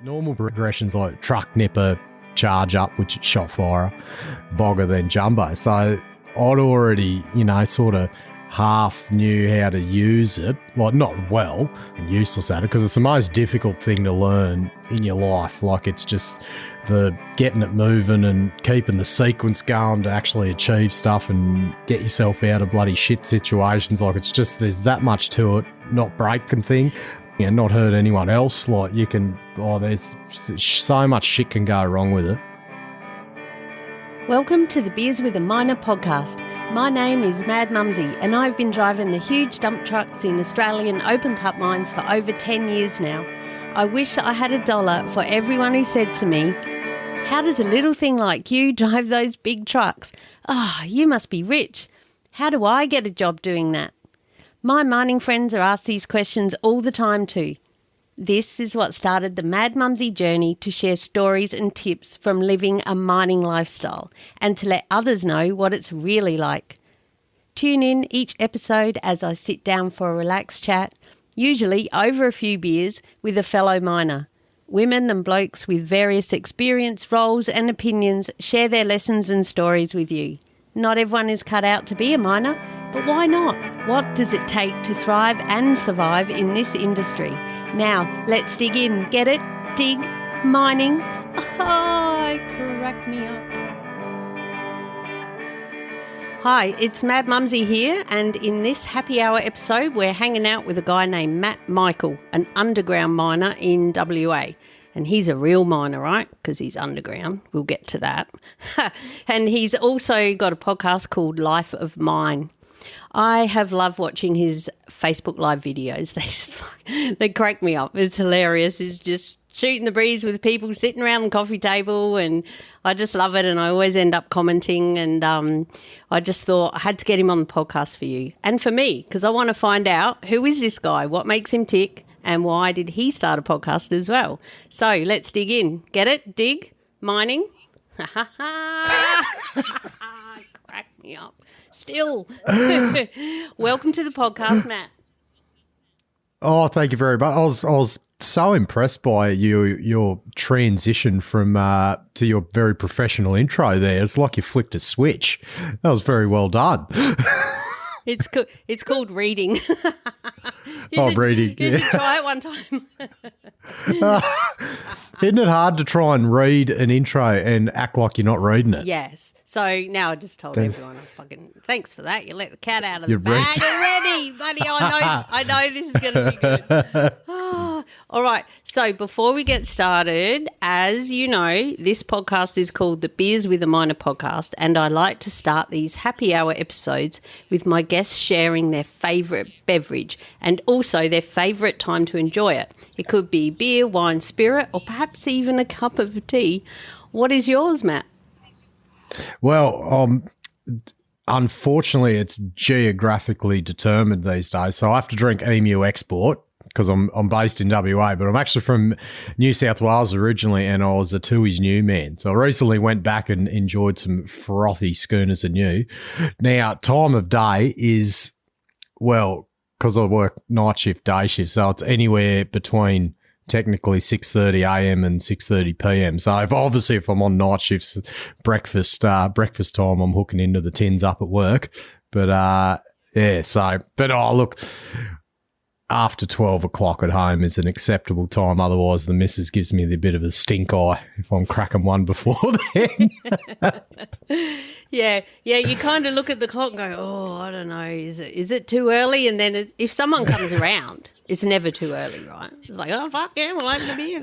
Normal progressions like truck nipper, charge up, which is shot firer, bogger, then jumbo. So I'd already, sort of half knew how to use it. Like, not well and useless at it, because it's the most difficult thing to learn in your life. Like, it's just the getting it moving and keeping the sequence going to actually achieve stuff and get yourself out of bloody shit situations. Like, it's just, there's that much to it, not breaking thing. And not hurt anyone else. Like, you can, there's so much shit can go wrong with it. Welcome to the Beers with a Miner podcast. My name is Mad Mumzie and I've been driving the huge dump trucks in Australian open cut mines for over 10 years now. I wish I had $1 for everyone who said to me, "How does a little thing like you drive those big trucks? You must be rich. How do I get a job doing that?" My mining friends are asked these questions all the time too. This is what started the Mad Mumzie journey to share stories and tips from living a mining lifestyle and to let others know what it's really like. Tune in each episode as I sit down for a relaxed chat, usually over a few beers, with a fellow miner. Women and blokes with various experience, roles and opinions share their lessons and stories with you. Not everyone is cut out to be a miner, but why not? What does it take to thrive and survive in this industry? Now, let's dig in. Get it? Dig? Mining? Crack me up. Hi, it's Mad Mumzie here, and in this happy hour episode, we're hanging out with a guy named Matt Michael, an underground miner in WA. And he's a real miner, right? Because he's underground. We'll get to that. And he's also got a podcast called Life of Mine. I have loved watching his Facebook Live videos. They crack me up. It's hilarious. He's just shooting the breeze with people sitting around the coffee table, and I just love it, and I always end up commenting, and I just thought I had to get him on the podcast for you and for me, because I want to find out, who is this guy, what makes him tick, and why did he start a podcast as well? So let's dig in. Get it? Dig? Mining? Crack me up. Still. Welcome to the podcast, Matt. Oh, thank you very much. I was so impressed by your transition from to your very professional intro there. It's like you flicked a switch. That was very well done. It's called reading. Reading. You should try it one time. Isn't it hard to try and read an intro and act like you're not reading it? Yes. So now I just told everyone, thanks for that. You let the cat out of the bag already. Bloody, I know this is going to be good. All right. So before we get started, as you know, this podcast is called the Beers with a Miner podcast, and I like to start these happy hour episodes with my guests sharing their favourite beverage and also their favourite time to enjoy it. It could be beer, wine, spirit, or perhaps even a cup of tea. What is yours, Matt? Well, unfortunately, it's geographically determined these days. So I have to drink Emu Export because I'm based in WA, but I'm actually from New South Wales originally, and I was a Tooheys New man. So I recently went back and enjoyed some frothy schooners of new. Now, time of day is, well, because I work night shift, day shift, so it's anywhere between technically 6:30 a.m. and 6:30 p.m. So if I'm on night shifts, breakfast time, I'm hooking into the tins up at work. But look, after 12 o'clock at home is an acceptable time. Otherwise, the missus gives me the bit of a stink eye if I'm cracking one before then. Yeah, you kind of look at the clock and go, I don't know, is it too early? And then if someone comes around, it's never too early, right? It's like, oh, fuck, yeah, we'll open a beer.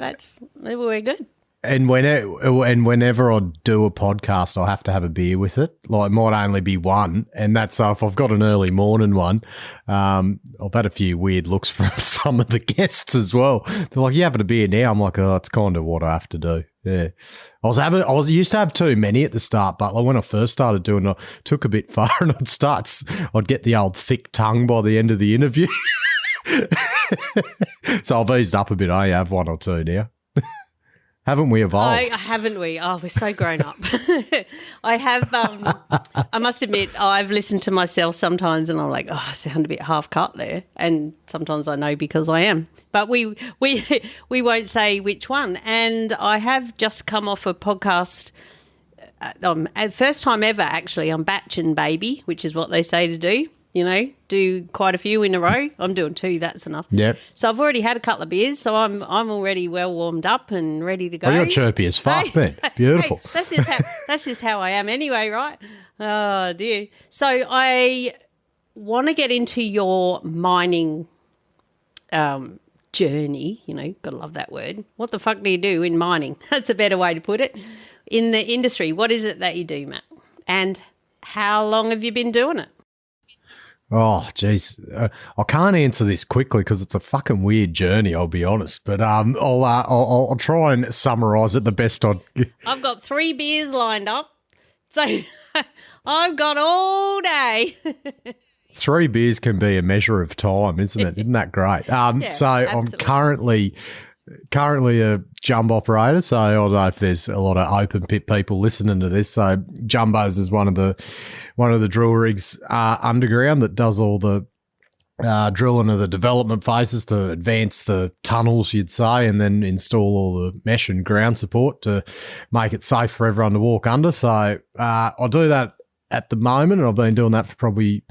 We're good. And whenever I do a podcast, I have to have a beer with it. Like, it might only be one, and that's if I've got an early morning one. I've had a few weird looks from some of the guests as well. They're like, "You having a beer now?" I'm like, "Oh, it's kind of what I have to do." Yeah, I used to have too many at the start, but like when I first started doing it, I took a bit far, and I'd get the old thick tongue by the end of the interview. So I've eased up a bit. I have one or two now. Haven't we evolved? Haven't we? Oh, we're so grown up. I have, I must admit, I've listened to myself sometimes and I'm like, oh, I sound a bit half cut there. And sometimes I know because I am. But we won't say which one. And I have just come off a podcast, first time ever actually, I'm batching baby, which is what they say to do. You know, do quite a few in a row. I'm doing 2, that's enough. Yep. So I've already had a couple of beers, so I'm already well warmed up and ready to go. Oh, you're chirpy as fuck then. Beautiful. Hey, that's just how I am anyway, right? Oh, dear. So I want to get into your mining journey. You know, got to love that word. What the fuck do you do in mining? That's a better way to put it. In the industry, what is it that you do, Matt? And how long have you been doing it? Oh, geez. I can't answer this quickly because it's a fucking weird journey, I'll be honest. But I'll try and summarise it the best I can. I've got 3 beers lined up, so I've got all day. 3 beers can be a measure of time, isn't it? Isn't that great? So absolutely. I'm currently a jumbo operator, so I don't know if there's a lot of open pit people listening to this. So jumbos is one of the drill rigs underground that does all the drilling of the development phases to advance the tunnels, you'd say, and then install all the mesh and ground support to make it safe for everyone to walk under. So I do that at the moment, and I've been doing that for probably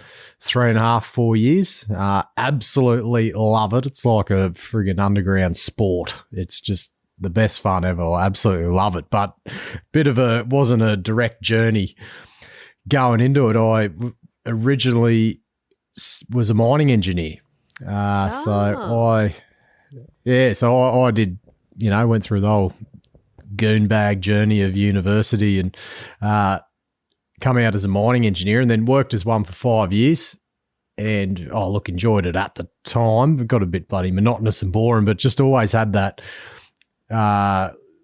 3.5, 4 years. Absolutely love it. It's like a friggin' underground sport. It's just the best fun ever. I absolutely love it. But wasn't a direct journey going into it. I originally was a mining engineer. So I did, went through the whole goonbag journey of university and come out as a mining engineer, and then worked as one for 5 years. And, enjoyed it at the time. It got a bit bloody monotonous and boring, but just always had that,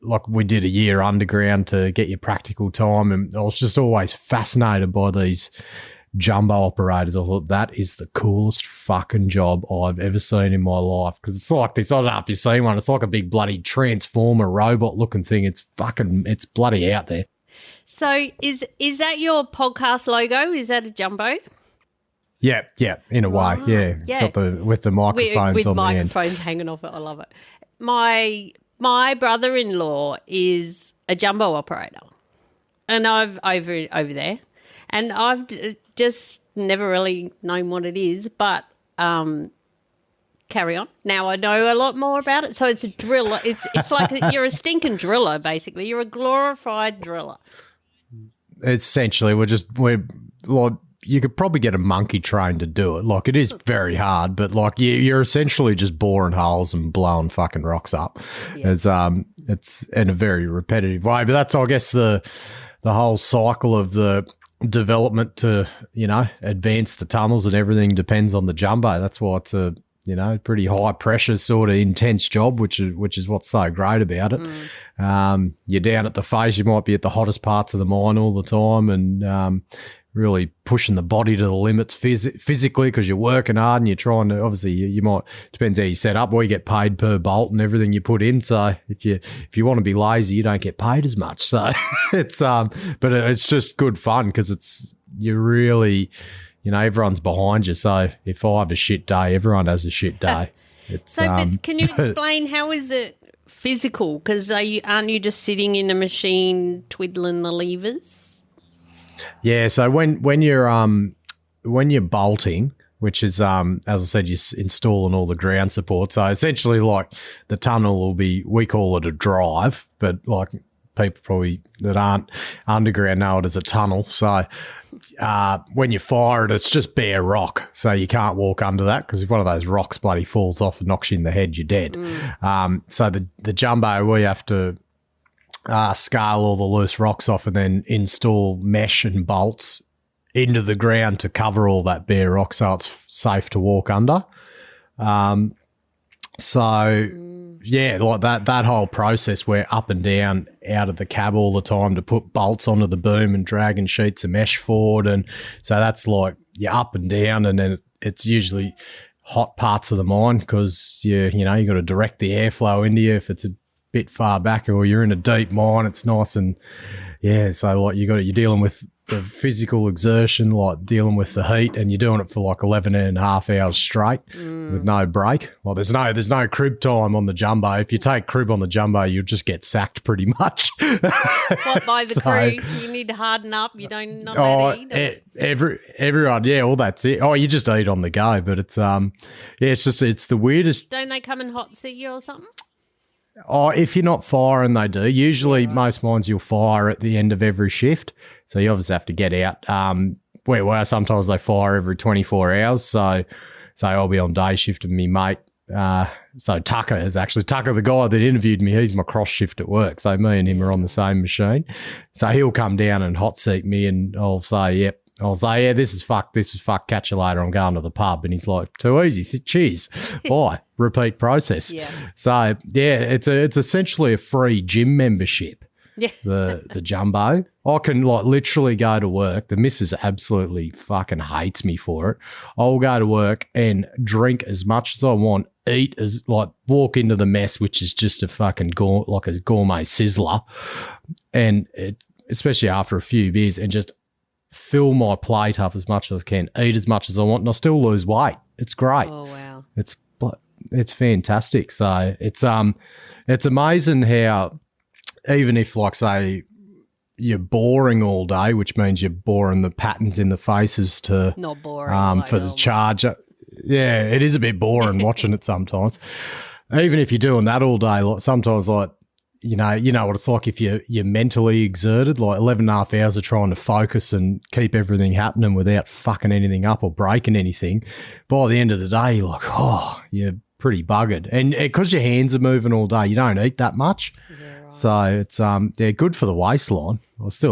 like we did a year underground to get your practical time. And I was just always fascinated by these jumbo operators. I thought that is the coolest fucking job I've ever seen in my life. Because it's like this, I don't know if you've seen one, it's like a big bloody transformer robot looking thing. It's bloody out there. So is that your podcast logo? Is that a jumbo? Yeah, in a way, yeah. It's got with the microphones with on the end. microphones hanging off it. I love it. My brother-in-law is a jumbo operator, and I've over there, and I've just never really known what it is, but carry on. Now I know a lot more about it. So it's a driller. It's like you're a stinking driller, basically. You're a glorified driller. Essentially, you could probably get a monkey trained to do it. Like, it is very hard, but like you're essentially just boring holes and blowing fucking rocks up. Yeah. It's in a very repetitive way, but that's, I guess, the whole cycle of the development to, advance the tunnels and everything depends on the jumbo. That's why it's a, pretty high pressure sort of intense job, which is what's so great about it. You're down at the face, you might be at the hottest parts of the mine all the time, and really pushing the body to the limits physically, because you're working hard and you're trying to, obviously you might, depends how you set up, or you get paid per bolt and everything you put in. So if you want to be lazy, you don't get paid as much. So it's but it's just good fun, because you're really, everyone's behind you. So if I have a shit day, everyone has a shit day. But can you explain, how is it physical? Because aren't you just sitting in a machine twiddling the levers? Yeah, so when you're bolting, which is as I said, you're installing all the ground support. So essentially, like, the tunnel will be, we call it a drive, but like people probably that aren't underground know it as a tunnel. So when you fire it, it's just bare rock, so you can't walk under that, because if one of those rocks bloody falls off and knocks you in the head, you're dead. So the jumbo, we have to scale all the loose rocks off and then install mesh and bolts into the ground to cover all that bare rock, so it's safe to walk under. Yeah, like that whole process, we're up and down out of the cab all the time to put bolts onto the boom and dragging sheets of mesh forward. And so that's like you're up and down, and then it's usually hot parts of the mine, because you got to direct the airflow into you. If it's a bit far back, or you're in a deep mine. It's nice and so like you're dealing with the physical exertion, like dealing with the heat, and you're doing it for like 11 and a half hours straight with no break. Well, there's no crib time on the jumbo. If you take crib on the jumbo, you'll just get sacked pretty much. What, by the crew? You need to harden up. You don't not allowed to eat. Everyone, all that's it. Oh, you just eat on the go, but it's it's the weirdest. Don't they come and hot seat you or something? Oh, if you're not firing, they do. Usually, most mines you'll fire at the end of every shift, so you obviously have to get out. Where sometimes they fire every 24 hours. So I'll be on day shift with me mate. So Tucker, the guy that interviewed me, he's my cross shift at work. So me and him are on the same machine. So he'll come down and hot seat me, and I'll say, yep. I'll say, this is fuck, catch you later, I'm going to the pub. And he's like, too easy, cheers. Bye. Repeat process. Yeah. So, it's essentially a free gym membership, the jumbo. I can like literally go to work. The missus absolutely fucking hates me for it. I'll go to work and drink as much as I want, eat as like walk into the mess, which is just a fucking like a gourmet sizzler. And especially after a few beers, and just fill my plate up as much as I can, eat as much as I want, and I still lose weight. It's great. Oh, wow. It's fantastic. So it's amazing how even if, like, say, you're boring all day, which means you're boring the patterns in the faces to not boring for the charger. Yeah, it is a bit boring watching it sometimes. Even if you're doing that all day, like sometimes like you know what it's like if you're mentally exerted, like 11 and a half hours of trying to focus and keep everything happening without fucking anything up or breaking anything. By the end of the day, you're like, you're pretty buggered. And because your hands are moving all day, you don't eat that much. Yeah, right. So it's good for the waistline. If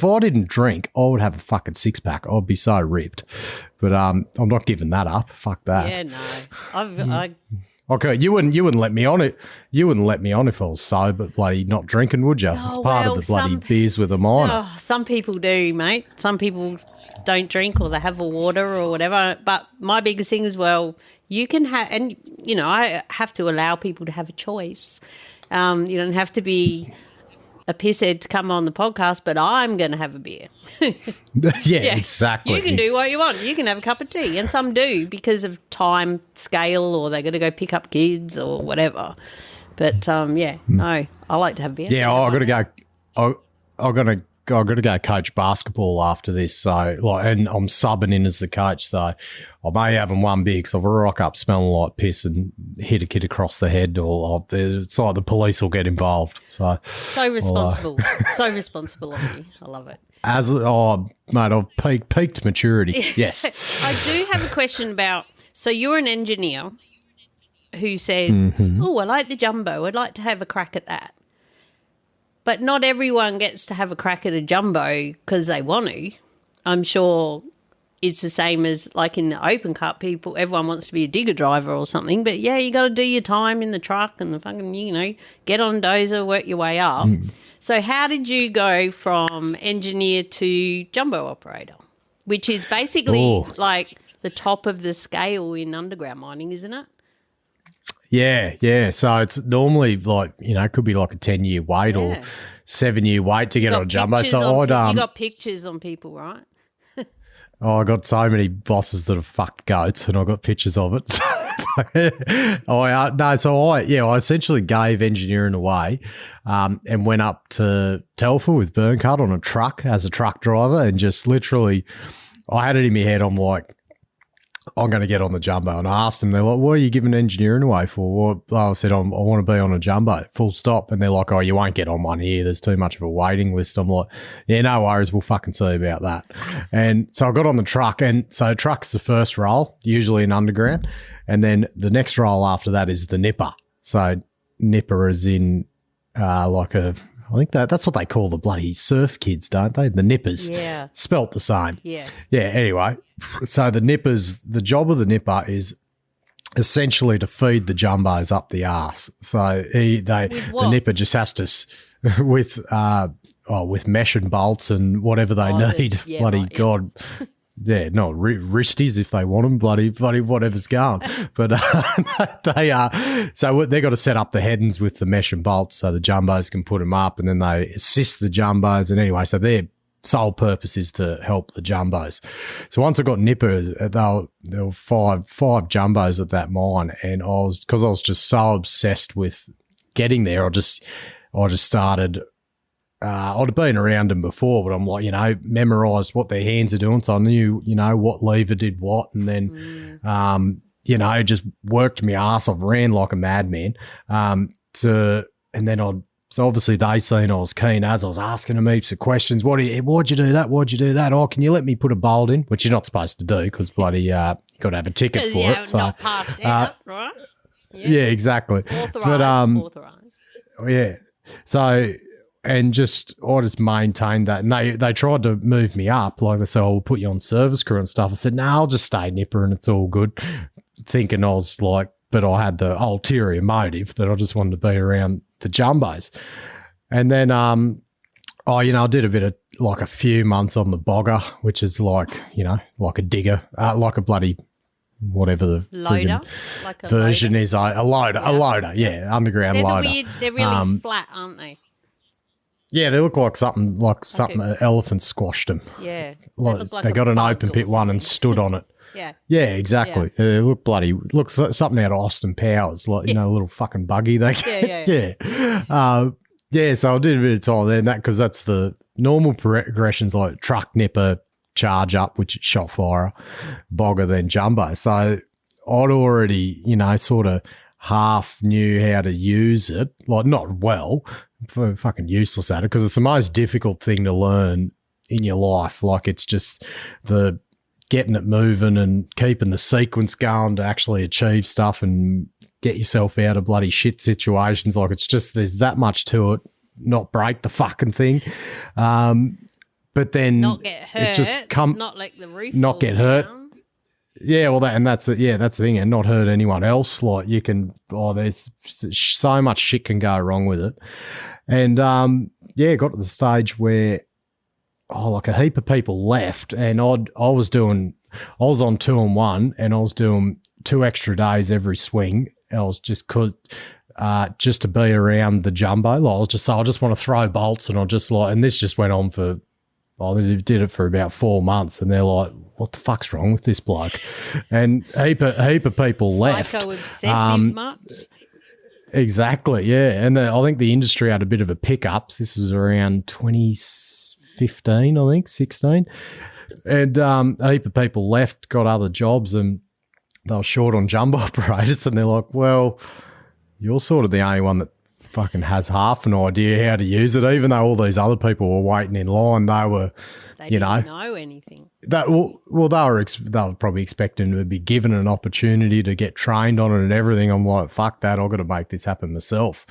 I didn't drink, I would have a fucking six-pack. I'd be so ripped. But I'm not giving that up. Fuck that. Yeah, no. Okay, you wouldn't let me on it. You wouldn't let me on if I was sober, bloody not drinking, would you? It's part of the bloody beers with a miner. Some people do, mate. Some people don't drink, or they have a water or whatever. But my biggest thing is, you can have, and I have to allow people to have a choice. You don't have to be a pisshead to come on the podcast, but I'm going to have a beer. yeah, exactly. You can do what you want. You can have a cup of tea, and some do because of time scale, or they got to go pick up kids or whatever. But no, I like to have a beer. Yeah, I got to go. I've got to go coach basketball after this, and I'm subbing in as the coach, so I may have one beer because I'll rock up smelling like piss and hit a kid across the head, or it's like the police will get involved. So responsible, so responsible of you. I love it. Mate, I've peaked maturity. Yes. I do have a question about. So you're an engineer who said, "Oh, I like the jumbo. I'd like to have a crack at that." But not everyone gets to have a crack at a jumbo because they want to. I'm sure it's the same as like in the open cut everyone wants to be a digger driver or something. But, yeah, you got to do your time in the truck and the fucking, get on dozer, work your way up. So how did you go from engineer to jumbo operator, which is basically like the top of the scale in underground mining, isn't it? Yeah. So it's normally like, it could be like a 10-year wait or 7-year wait to get on a jumbo. So you got pictures on people, right? I got so many bosses that have fucked goats, and I got pictures of it. I essentially gave engineering away and went up to Telfer with Burncut on a truck as a truck driver, and just literally I had it in my head, I'm like, I'm going to get on the jumbo. And I asked them, they're like, what are you giving engineering away for? Well, I said, I want to be on a jumbo, full stop. And they're like, oh, you won't get on one here. There's too much of a waiting list. I'm like, yeah, no worries. We'll fucking see about that. And so I got on the truck. And so truck's the first role, usually in underground. And then the next role after that is the nipper. So nipper is in I think that's what they call the bloody surf kids, don't they? The nippers. Yeah. Spelt the same. Yeah. Yeah, anyway. So the job of the nipper is essentially to feed the jumbos up the arse. So the nipper just has to, with mesh and bolts and whatever they need. God. yeah, no, wristies if they want them, bloody whatever's going. But so they got to set up the headings with the mesh and bolts so the jumbos can put them up, and then they assist the jumbos. And anyway, so their sole purpose is to help the jumbos. So once I got nippers, there were five jumbos at that mine, and because I was just so obsessed with getting there, I just started. I'd been around them before, but I'm like, memorised what their hands are doing. So I knew, what lever did what. And then, just worked my ass off, ran like a madman. So obviously they seen I was keen as I was asking them heaps of questions. Why'd you do that? Why'd you do that? Oh, can you let me put a bolt in? Which you're not supposed to do because bloody, you got to have a ticket for it. So, not passed out, right? Yeah, exactly. Authorised. Yeah. So, and I just maintained that. And they tried to move me up. Like they said, we'll put you on service crew and stuff. I said, no, I'll just stay nipper and it's all good. Thinking I was like, but I had the ulterior motive that I just wanted to be around the jumbos. And then, I did a bit of like a few months on the bogger, which is like, like a digger, like a bloody whatever the loader, like a version loader. Is. A loader, yeah, underground loader. They're really flat, aren't they? Yeah, they look like something an elephant squashed them. Yeah. They got an open pit one and stood on it. Yeah. Yeah, exactly. Yeah. It looks like something out of Austin Powers, like, a little fucking buggy. Yeah. So I did a bit of time there, because that's the normal progressions like truck nipper, charge up, which is shot fire, bogger, then jumbo. So I'd already, sort of half knew how to use it, like not well, fucking useless at it, because it's the most difficult thing to learn in your life. Like it's just the getting it moving and keeping the sequence going to actually achieve stuff and get yourself out of bloody shit situations. Like it's just, there's that much to it, not break the fucking thing. But then not get hurt, not like the roof, not get hurt. Yeah, well, that's it. Yeah, that's the thing, and not hurt anyone else. Like you can, there's so much shit can go wrong with it. And got to the stage where like a heap of people left, and I was on 2 and 1, and I was doing 2 extra days every swing. I was just to be around the jumbo. Like I just want to throw bolts, and and this just went on for. They did it for about 4 months, and they're like, "What the fuck's wrong with this bloke?" And heap of people left. Psycho-obsessive much? Exactly, yeah. And I think the industry had a bit of a pickups. This was around 2015, I think, 16. And a heap of people left, got other jobs, and they were short on jumbo operators. And they're like, "Well, you're sort of the only one that fucking has half an idea how to use it," even though all these other people were waiting in line. They didn't know anything. They were probably expecting to be given an opportunity to get trained on it and everything. I'm like, fuck that, I've got to make this happen myself.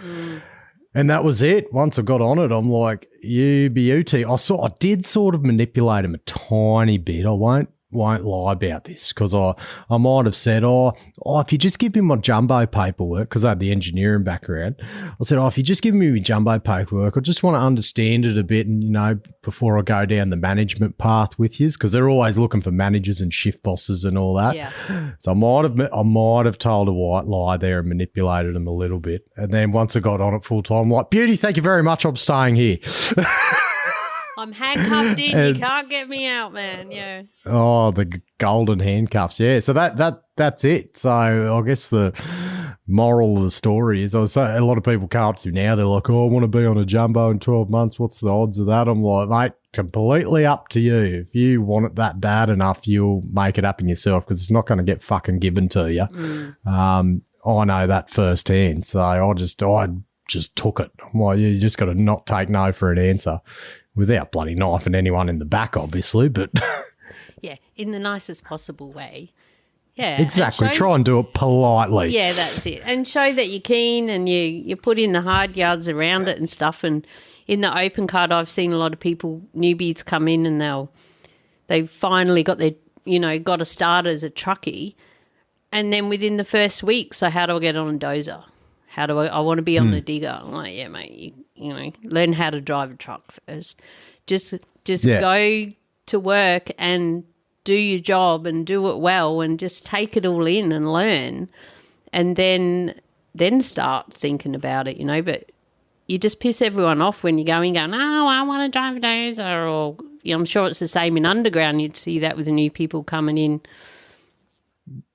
And that was it. Once I got on it, I'm like, you beauty. I did sort of manipulate him a tiny bit. I won't lie about this, because I might have said, if you just give me my jumbo paperwork, because I had the engineering background, I said, if you just give me my jumbo paperwork, I just want to understand it a bit, and before I go down the management path with you, because they're always looking for managers and shift bosses and all that. Yeah. So I might have told a white lie there and manipulated them a little bit, and then once I got on it full time, I'm like, beauty, thank you very much, I'm staying here. I'm handcuffed in. You can't get me out, man. Yeah. Oh, the golden handcuffs. Yeah. So that's it. So I guess the moral of the story is, a lot of people come up to now. They're like, "Oh, I want to be on a jumbo in 12 months. What's the odds of that?" I'm like, mate, completely up to you. If you want it that bad enough, you'll make it happen yourself, because it's not going to get fucking given to you. I know that firsthand. So I just took it. I'm like, you just got to not take no for an answer. Without bloody knifing anyone in the back, obviously, but... Yeah, in the nicest possible way. Yeah. Exactly. Try and do it politely. Yeah, that's it. And show that you're keen, and you put in the hard yards around it and stuff. And in the open card, I've seen a lot of people, newbies, come in, and they've finally got their, got a start as a truckie. And then within the first week, so how do I get on a dozer? How do I want to be on the digger? I'm like, yeah, mate, learn how to drive a truck first. Just go to work and do your job and do it well and just take it all in and learn, and then start thinking about it, but you just piss everyone off when you go in going, oh, I want to drive a dozer, or I'm sure it's the same in underground. You'd see that with the new people coming in.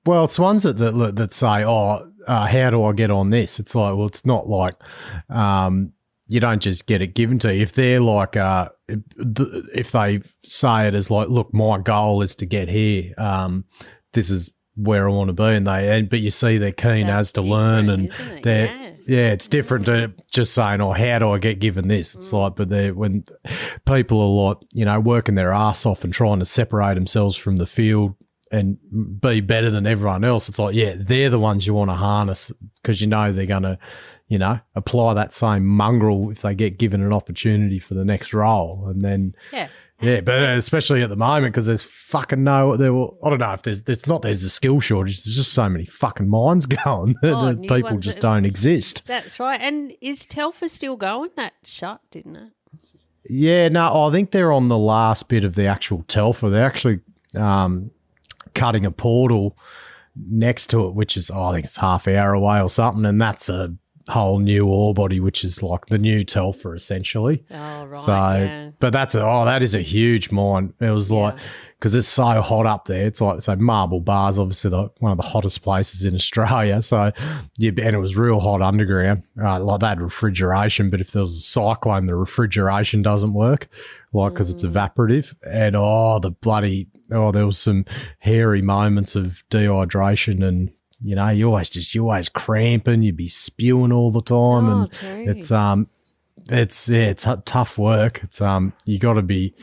Well, it's ones that say, how do I get on this? It's like, well, it's not like you don't just get it given to you. If they're like, if they say it as like, look, my goal is to get here, this is where I want to be, but you see they're keen as to learn, and they're it's different to just saying, how do I get given this? It's like, but when people are like, working their ass off and trying to separate themselves from the field and be better than everyone else, it's like, they're the ones you want to harness, because they're going to, apply that same mongrel if they get given an opportunity for the next role. And then, but especially at the moment, because there's fucking I don't know if there's a skill shortage. There's just so many fucking mines going that people just don't exist. That's right. And is Telfer still going? That shut, didn't it? Yeah, no, I think they're on the last bit of the actual Telfer. They're actually cutting a portal next to it, which is, I think it's half hour away or something, and that's a whole new ore body, which is like the new Telfer essentially. Oh, right. But that is a huge mine. It was like, because it's so hot up there. It's like, so Marble Bar's obviously one of the hottest places in Australia. So, and it was real hot underground. Like they had refrigeration, but if there was a cyclone, the refrigeration doesn't work, because it's evaporative. And there was some hairy moments of dehydration, and you always cramping, you'd be spewing all the time, it's tough work. It's you got to be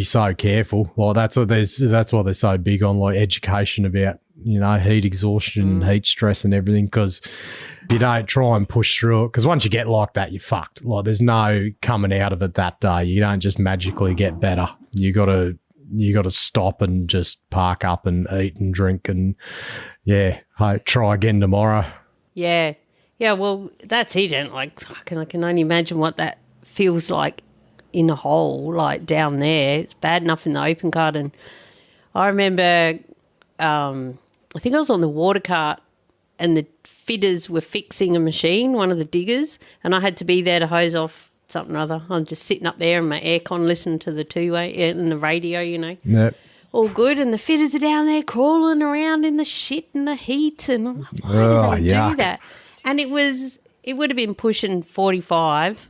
so careful. Well, that's why they're so big on like education about heat exhaustion, heat stress, and everything, because you don't try and push through it, because once you get like that, you're fucked. Like there's no coming out of it that day. You don't just magically get better. You got to stop and just park up and eat and drink and try again tomorrow. Yeah, well, that's it. And like, I can only imagine what that feels like in a hole, like down there. It's bad enough in the open cart. And I remember, I think I was on the water cart, and the fitters were fixing a machine, one of the diggers, and I had to be there to hose off something or other. I'm just sitting up there in my aircon listening to the two-way and the radio, Yep. All good, and the fitters are down there crawling around in the shit and the heat, and I'm like, why do they do that? And it would have been pushing 45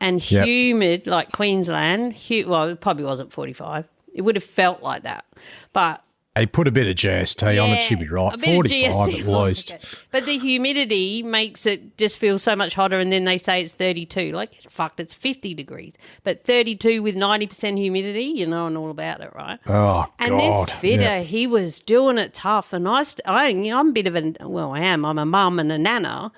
and humid, like Queensland. Well, it probably wasn't 45. It would have felt like that. But they put a bit of GST on it, she'd be right. 45 at least. Okay. But the humidity makes it just feel so much hotter, and then they say it's 32. Like, fuck, it's 50 degrees. But 32 with 90% humidity, you know all about it, right? Oh, and God. This fitter, he was doing it tough. And I'm a bit of I'm a mum and a nana.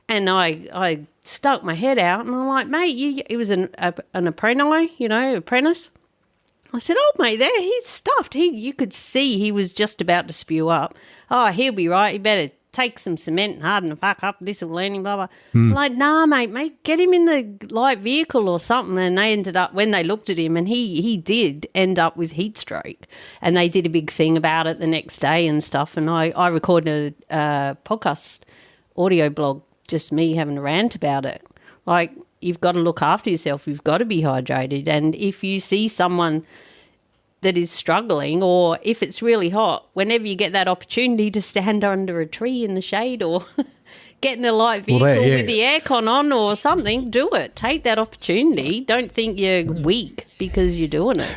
And I stuck my head out, and I'm like, mate, it was an apprentice. I said, oh, mate, there, he's stuffed. You could see he was just about to spew up. Oh, he'll be right. You better take some cement and harden the fuck up. This will learn him, blah, blah. I'm like, nah, mate, get him in the light vehicle or something. And they ended up, when they looked at him, and he did end up with heat stroke. And they did a big thing about it the next day and stuff. And I recorded a podcast audio blog, just me having a rant about it. Like, you've got to look after yourself. You've got to be hydrated. And if you see someone that is struggling, or if it's really hot, whenever you get that opportunity to stand under a tree in the shade, or get in a light vehicle with the aircon on or something, do it. Take that opportunity. Don't think you're weak because you're doing it.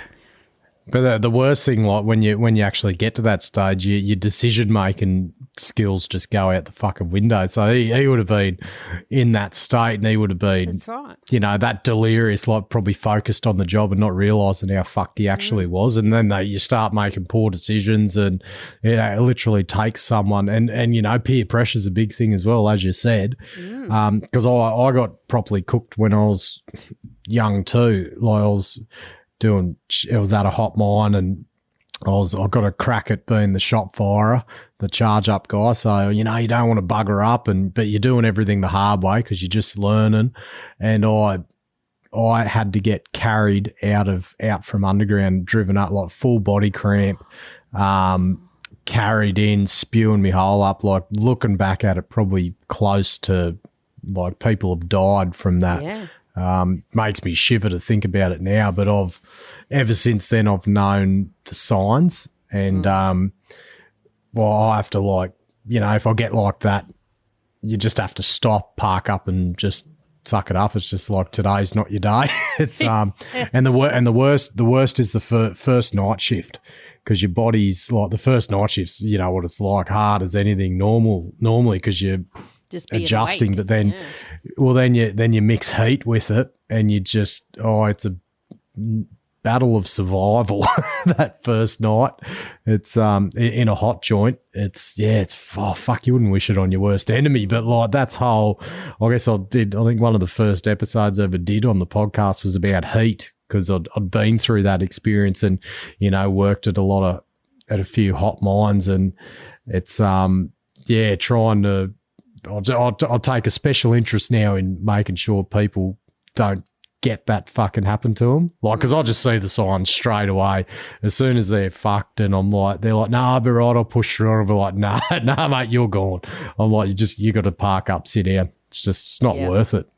But the worst thing, like when you actually get to that stage, your decision making skills just go out the fucking window. So he would have been in that state, and he would have been, that's right, that delirious, like probably focused on the job and not realising how fucked he actually was. And then you start making poor decisions, and it literally takes someone. And peer pressure is a big thing as well, as you said, because I got properly cooked when I was young too. Like it was at a hot mine, and I got a crack at being the shop firer, the charge up guy. So, you don't want to bugger up, but you're doing everything the hard way because you're just learning. And I I had to get carried out from underground, driven up, like full body cramp, carried in, spewing me hole up. Like looking back at it, probably close to like people have died from that. Yeah. Makes me shiver to think about it now, but ever since then I've known the signs, and I have to, like, you know, if I get like that, you just have to stop, park up, and just suck it up. It's just like, today's not your day. It's and the worst is the first night shift, because your body's like, the first night shifts, you know what it's like, hard as anything normally, because you're just adjusting, awake. but then then you mix heat with it, and you just it's a battle of survival. That first night, it's in a hot joint, it's fuck, you wouldn't wish it on your worst enemy. But like, that's whole, I guess I think one of the first episodes I ever did on the podcast was about heat, because I'd been through that experience, and, you know, worked at a few hot mines, and it's trying to, I'll take a special interest now in making sure people don't get that fucking happen to them. Like, because I just see the signs straight away as soon as they're fucked, and I'm like, they're like, nah, I'll be right, I'll push through. I'll be like, nah, mate, you're gone. I'm like, you got to park up, sit down. It's not worth it.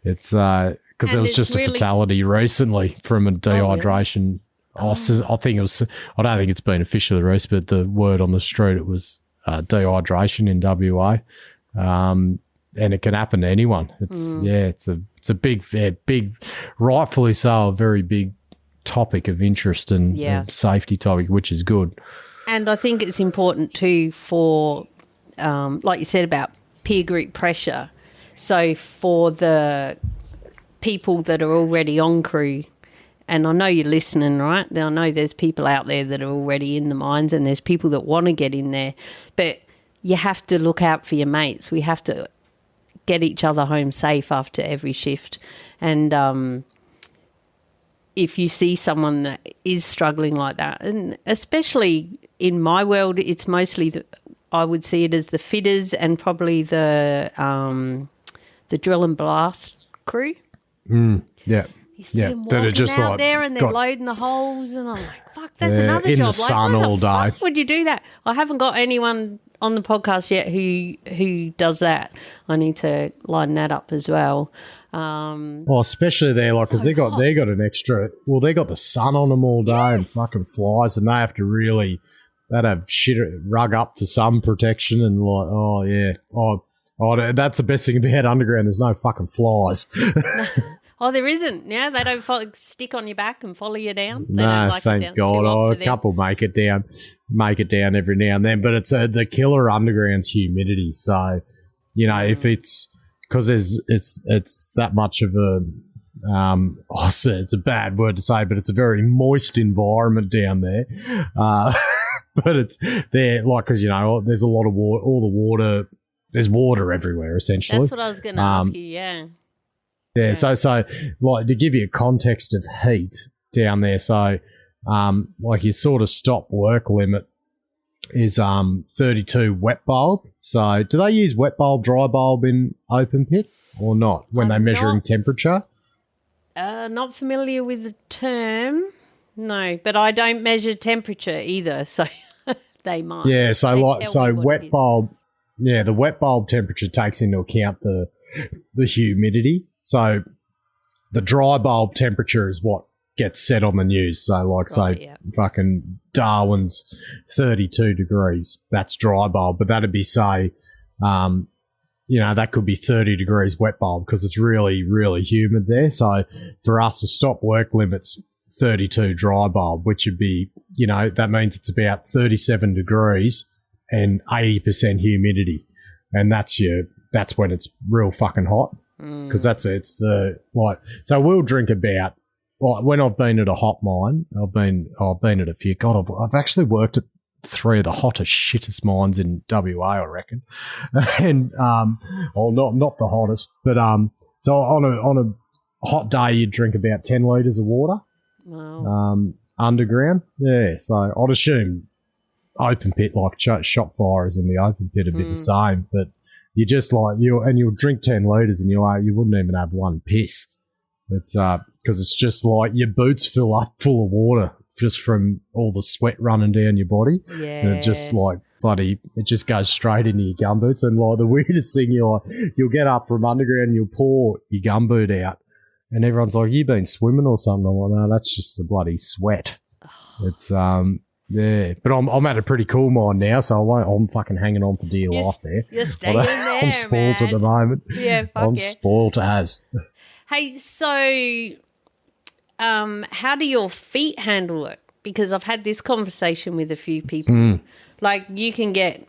It's because there was just a fatality recently from a dehydration. I think it was, I don't think it's been officially released, but the word on the street, it was dehydration in WA. And it can happen to anyone. It's it's a big, rightfully so, a very big topic of interest and safety topic, which is good. And I think it's important too for, like you said, about peer group pressure. So for the people that are already on crew, and I know you're listening, right? I know there's people out there that are already in the mines, and there's people that want to get in there, but you have to look out for your mates. We have to get each other home safe after every shift. And if you see someone that is struggling like that, and especially in my world, it's mostly, I would see it as the fitters and probably the drill and blast crew. Yeah. You see them walking just out there, and they're loading the holes, and I'm like, fuck, that's another in job. The sun why all the day. Fuck would you do that? I haven't got anyone on the podcast yet who does that. I need to line that up as well. Well, especially there, like, because they got an extra. Well, they got the sun on them all day and fucking flies, and they have to really, they'd have shit rug up for sun protection, and like, that's the best thing about underground. There's no fucking flies. Oh, there isn't. Yeah, they don't stick on your back and follow you down. They no, don't like thank it down God. A couple make it down every now and then. But it's the killer underground's humidity. So, you know, if it's because it's that much of a it's a bad word to say, but it's a very moist environment down there. But it's there, like, because, you know, there's a lot of water. All the water, there's water everywhere. Essentially, that's what I was going to ask you. Yeah. Yeah, so like, to give you a context of heat down there, so like, your sort of stop work limit is 32 wet bulb. So do they use wet bulb, dry bulb in open pit or not when they're measuring temperature? Not familiar with the term, no, but I don't measure temperature either, so they might. Yeah, so wet bulb, the wet bulb temperature takes into account the humidity. So the dry bulb temperature is what gets set on the news. So, like, fucking Darwin's 32 degrees. That's dry bulb. But that'd be, say, that could be 30 degrees wet bulb, because it's really, really humid there. So for us, the stop work limit's 32 dry bulb, which would be, you know, that means it's about 37 degrees and 80% humidity. And that's when it's real fucking hot. Because so we'll drink about, like, when I've been at a hot mine, I've been at a few. God, I've actually worked at 3 of the hottest, shittest mines in WA, I reckon. And not the hottest, but so on a hot day, you'd drink about 10 litres of water. Wow. Underground. Yeah, so I'd assume open pit, like shop fires in the open pit, would be the same, but you just, like, you'll drink 10 litres and you wouldn't even have one piss. It's because it's just like your boots fill up full of water just from all the sweat running down your body. Yeah. And it just like it just goes straight into your gumboots. And like the weirdest thing, you'll get up from underground and you'll pour your gumboot out. And everyone's like, "You been swimming or something?" I'm like, "No, that's just the bloody sweat." It's yeah, but I'm at a pretty cool mine now, so I'm fucking hanging on for dear life there. You're staying there, I'm spoiled at the moment. Yeah, I'm spoiled as. Hey, so how do your feet handle it? Because I've had this conversation with a few people. Like, you can get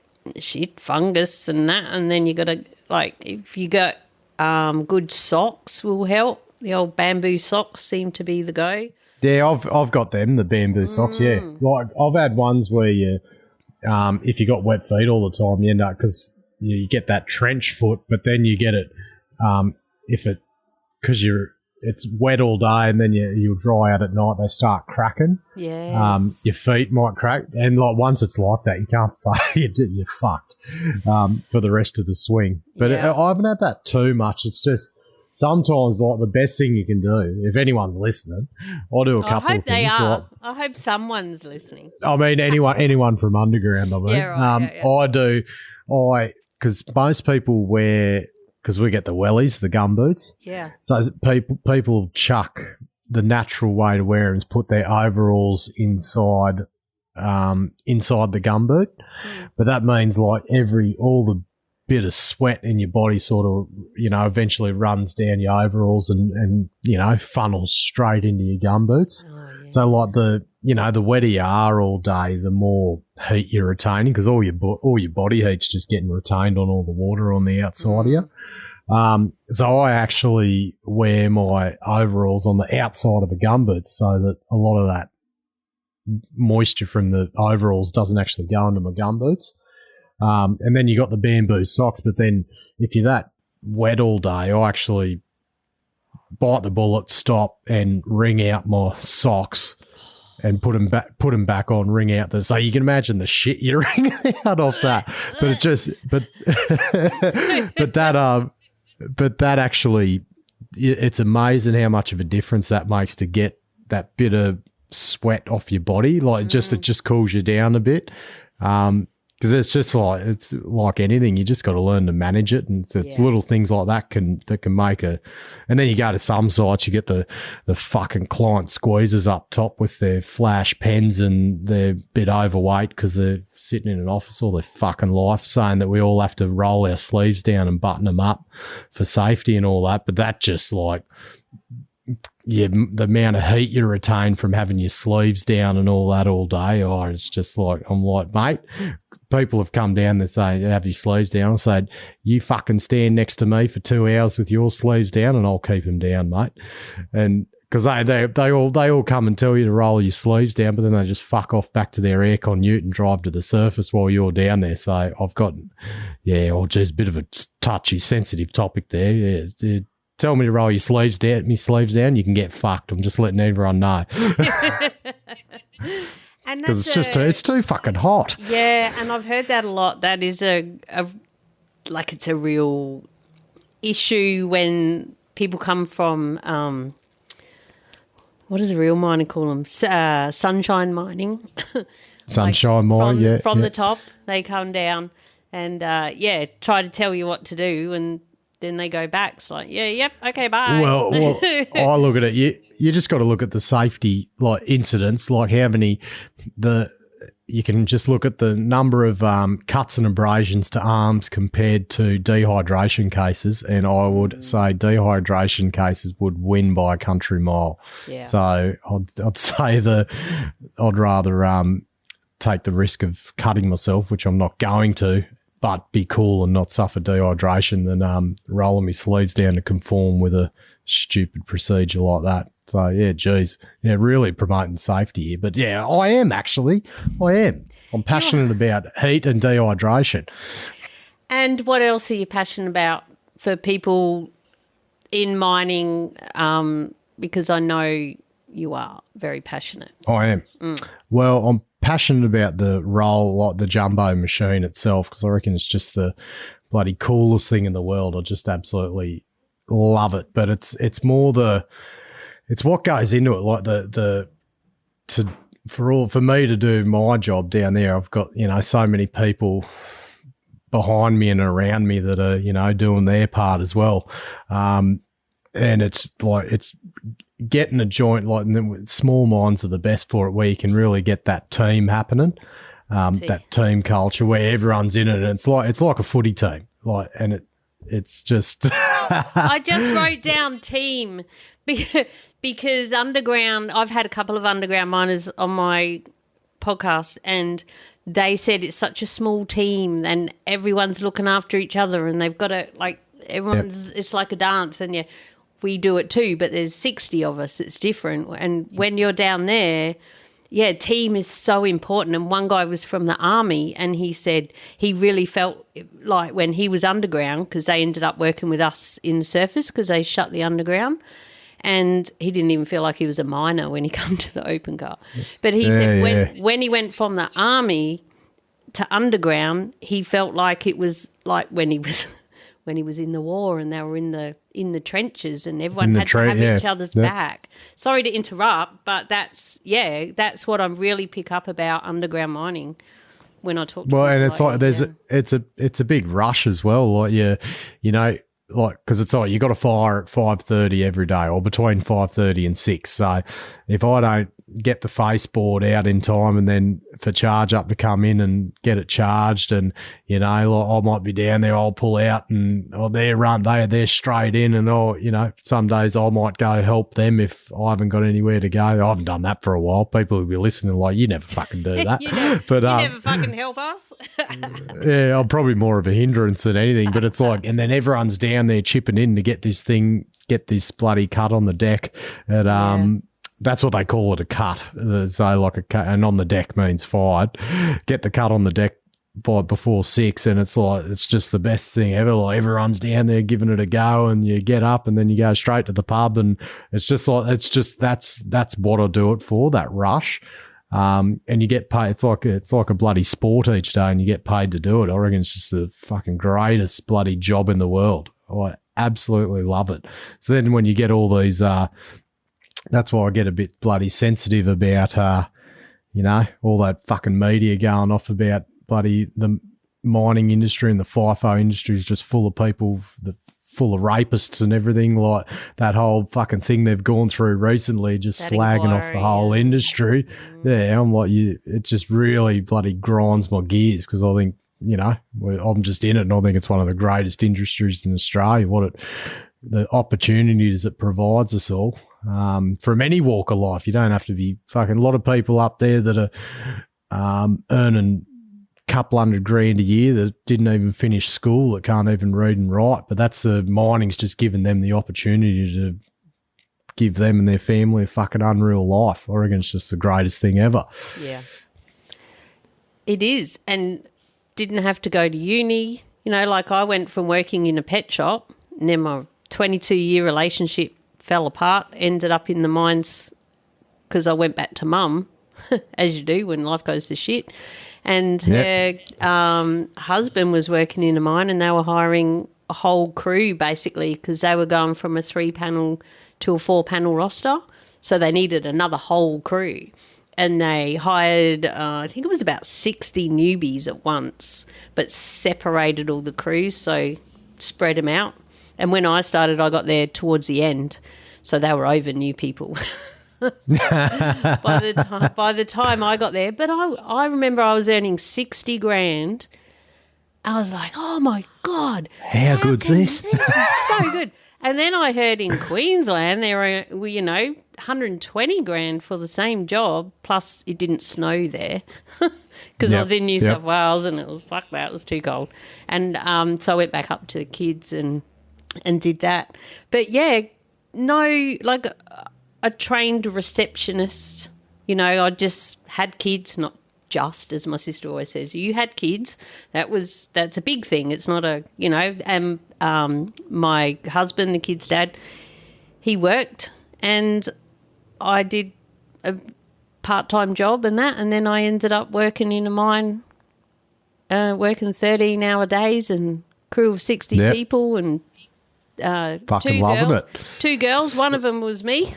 fungus and that, and then you got to, like, if you got good socks will help. The old bamboo socks seem to be the go. Yeah, I've got them, the bamboo socks, yeah. Like, I've had ones where you, if you got wet feet all the time, you end up, because you get that trench foot, but then you get it, because it's wet all day and then you'll dry out at night, they start cracking. Yes. Your feet might crack. And like once it's like that, you can't you're fucked for the rest of the swing. But I haven't had that too much. It's just, sometimes, like, the best thing you can do, if anyone's listening, I'll do a couple of things. I hope they are. Like, I hope someone's listening. I mean, anyone from underground, I mean. Yeah, right. Because most people wear, because we get the wellies, the gum boots. Yeah. So people chuck the natural way to wear them is put their overalls inside the gum boot. But that means, like, all the bit of sweat in your body sort of, eventually runs down your overalls and funnels straight into your gum boots. Oh, yeah. So like the wetter you are all day, the more heat you're retaining, because all your body heat's just getting retained on all the water on the outside of you. So I actually wear my overalls on the outside of the gum boots so that a lot of that moisture from the overalls doesn't actually go into my gum boots. And then you got the bamboo socks, but then if you're that wet all day, I actually bite the bullet, stop, and wring out my socks and put them back on, wring out so you can imagine the shit you're wringing out off that. But that actually, it's amazing how much of a difference that makes to get that bit of sweat off your body. Like, it just cools you down a bit. Because it's like anything, you just got to learn to manage it, and it's little things like that can make a. And then you go to some sites, you get the fucking client squeezers up top with their flash pens, and they're a bit overweight because they're sitting in an office all their fucking life, saying that we all have to roll our sleeves down and button them up for safety and all that. But that just like. Yeah, the amount of heat you retain from having your sleeves down and all that all day, it's just like, I'm like, mate, people have come down and say, have your sleeves down. I said, you fucking stand next to me for 2 hours with your sleeves down and I'll keep them down, mate. And because they all come and tell you to roll your sleeves down, but then they just fuck off back to their aircon ute and drive to the surface while you're down there. So I've got, just a bit of a touchy, sensitive topic there. Yeah, tell me to roll your sleeves down, you can get fucked. I'm just letting everyone know. Because it's too fucking hot. Yeah, and I've heard that a lot. That is it's a real issue when people come from, what does a real miner call them? Sunshine mining. Sunshine mining, From the top, they come down and, try to tell you what to do, and then they go back. It's like, okay, bye. Well, I look at it. You just got to look at the safety incidents, like how many you can just look at the number of cuts and abrasions to arms compared to dehydration cases, and I would say dehydration cases would win by a country mile. Yeah. So I'd say I'd rather take the risk of cutting myself, which I'm not going to, but be cool and not suffer dehydration than rolling my sleeves down to conform with a stupid procedure like that. So, really promoting safety here. But, I am actually. I'm passionate about heat and dehydration. And what else are you passionate about for people in mining? Because I know you are very passionate. I am. Well, I'm passionate about the roll, like the jumbo machine itself, because I reckon it's just the bloody coolest thing in the world. I just absolutely love it, but it's more it's what goes into it, like for me to do my job down there. I've got, so many people behind me and around me that are, doing their part as well. And it's getting a joint, like, and then small minds are the best for it, where you can really get that team happening, that team culture where everyone's in it. And it's like a footy team, like, and it's just. I just wrote down team because underground, I've had a couple of underground miners on my podcast, and they said it's such a small team and everyone's looking after each other, and they've got to, like, everyone's, it's like a dance, and we do it too, but there's 60 of us. It's different. And when you're down there, team is so important. And one guy was from the army, and he said he really felt like when he was underground, because they ended up working with us in the surface because they shut the underground, and he didn't even feel like he was a miner when he come to the open cut. But he said when he went from the army to underground, he felt like it was like when he was in the war and they were in the trenches and everyone had to have each other's back. Sorry to interrupt, but that's what I really pick up about underground mining when I talk to people. And it's it's a big rush as well. Like like, because it's like you got to fire at 5:30 every day, or between 5:30 and 6. So if I don't get the face board out in time, and then for charge up to come in and get it charged, and like, I might be down there, I'll pull out, and they're straight in, and some days I might go help them if I haven't got anywhere to go. I haven't done that for a while. People will be listening like, you never fucking do that. you never fucking help us. Yeah, I'm probably more of a hindrance than anything, but it's like, and then everyone's down there chipping in to get this bloody cut on the deck at That's what they call it, a cut. So like a cut, and on the deck means fired. Get the cut on the deck before 6, and it's like, it's just the best thing ever. Like, everyone's down there giving it a go, and you get up and then you go straight to the pub, and it's just like, that's what I do it for, that rush. And you get paid. It's like a bloody sport each day, and you get paid to do it. I reckon it's just the fucking greatest bloody job in the world. I absolutely love it. So then when you get all these, that's why I get a bit bloody sensitive about, all that fucking media going off about bloody the mining industry, and the FIFO industry is just full of people, full of rapists and everything, like that whole fucking thing they've gone through recently, just that slagging off the whole industry. Yeah, I'm like, it just really bloody grinds my gears, because I think, I'm just in it, and I think it's one of the greatest industries in Australia, the opportunities it provides us all. From any walk of life. You don't have to be fucking, a lot of people up there that are earning a couple $100,000 a year that didn't even finish school, that can't even read and write, but that's the mining's just given them the opportunity to give them and their family a fucking unreal life. I reckon it's just the greatest thing ever. Yeah. It is, and didn't have to go to uni. Like, I went from working in a pet shop, and then my 22-year relationship fell apart, ended up in the mines because I went back to mum, as you do when life goes to shit. And her husband was working in a mine, and they were hiring a whole crew basically, because they were going from a 3-panel to a 4-panel roster. So they needed another whole crew. And they hired, I think it was about 60 newbies at once, but separated all the crews, so spread them out. And when I started, I got there towards the end, so they were over new people by the time I got there. But I remember I was earning $60,000. I was like, oh my God, how good's this? This is so good. And then I heard in Queensland there were, $120,000 for the same job, plus it didn't snow there. Because I was in New South Wales, and it was, fuck that, it was too cold. And so I went back up to the kids and did that. But like a trained receptionist, I just had kids, not just, as my sister always says, you had kids. That's a big thing. It's not a, and my husband, the kid's dad, he worked, and I did a part-time job and that, and then I ended up working in a mine, working 13-hour days and crew of 60 people, and Fucking loving it. Two girls. One of them was me.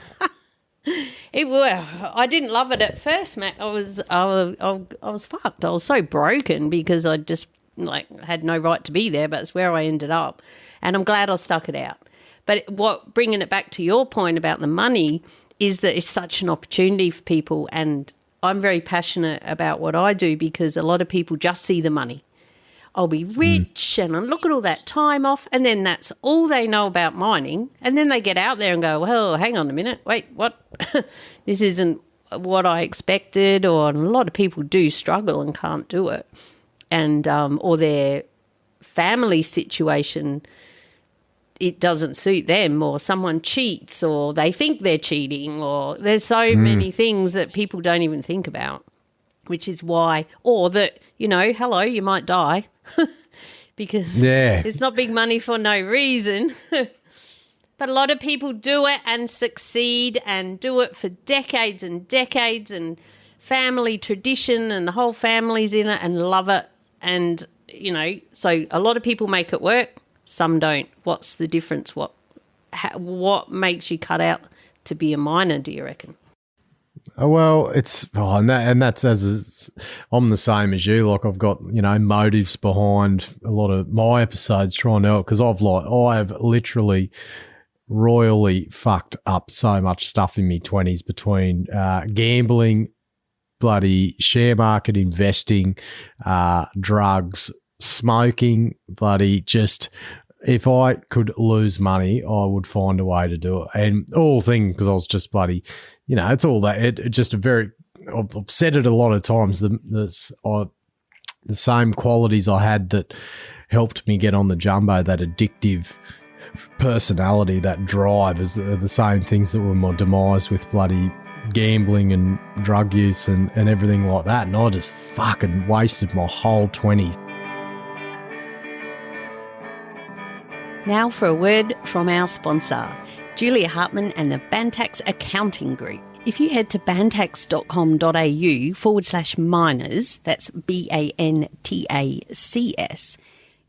I didn't love it at first, Matt. I was fucked. I was so broken because I just had no right to be there, but it's where I ended up, and I'm glad I stuck it out. But bringing it back to your point about the money is that it's such an opportunity for people, and I'm very passionate about what I do because a lot of people just see the money. I'll be rich and look at all that time off, and then that's all they know about mining. And then they get out there and go, well, hang on a minute, wait, what? This isn't what I expected, or a lot of people do struggle and can't do it. And or their family situation, it doesn't suit them, or someone cheats, or they think they're cheating, or there's so many things that people don't even think about, which is why, or that, hello, you might die. Because it's not big money for no reason. But a lot of people do it and succeed and do it for decades and decades, and family tradition, and the whole family's in it and love it. And, so a lot of people make it work, some don't. What's the difference? What makes you cut out to be a miner, do you reckon? Well, that's I'm the same as you. Like, I've got, motives behind a lot of my episodes trying to help, because I've literally royally fucked up so much stuff in my 20s between gambling, bloody share market investing, drugs, smoking, bloody just. If I could lose money, I would find a way to do it. And all things, because I was just bloody, it's all that. It just I've said it a lot of times, the same qualities I had that helped me get on the jumbo, that addictive personality, that drive, is the same things that were my demise with bloody gambling and drug use and everything like that. And I just fucking wasted my whole 20s. Now for a word from our sponsor, Julia Hartman and the Bantax Accounting Group. If you head to bantax.com.au/miners, that's BANTACS,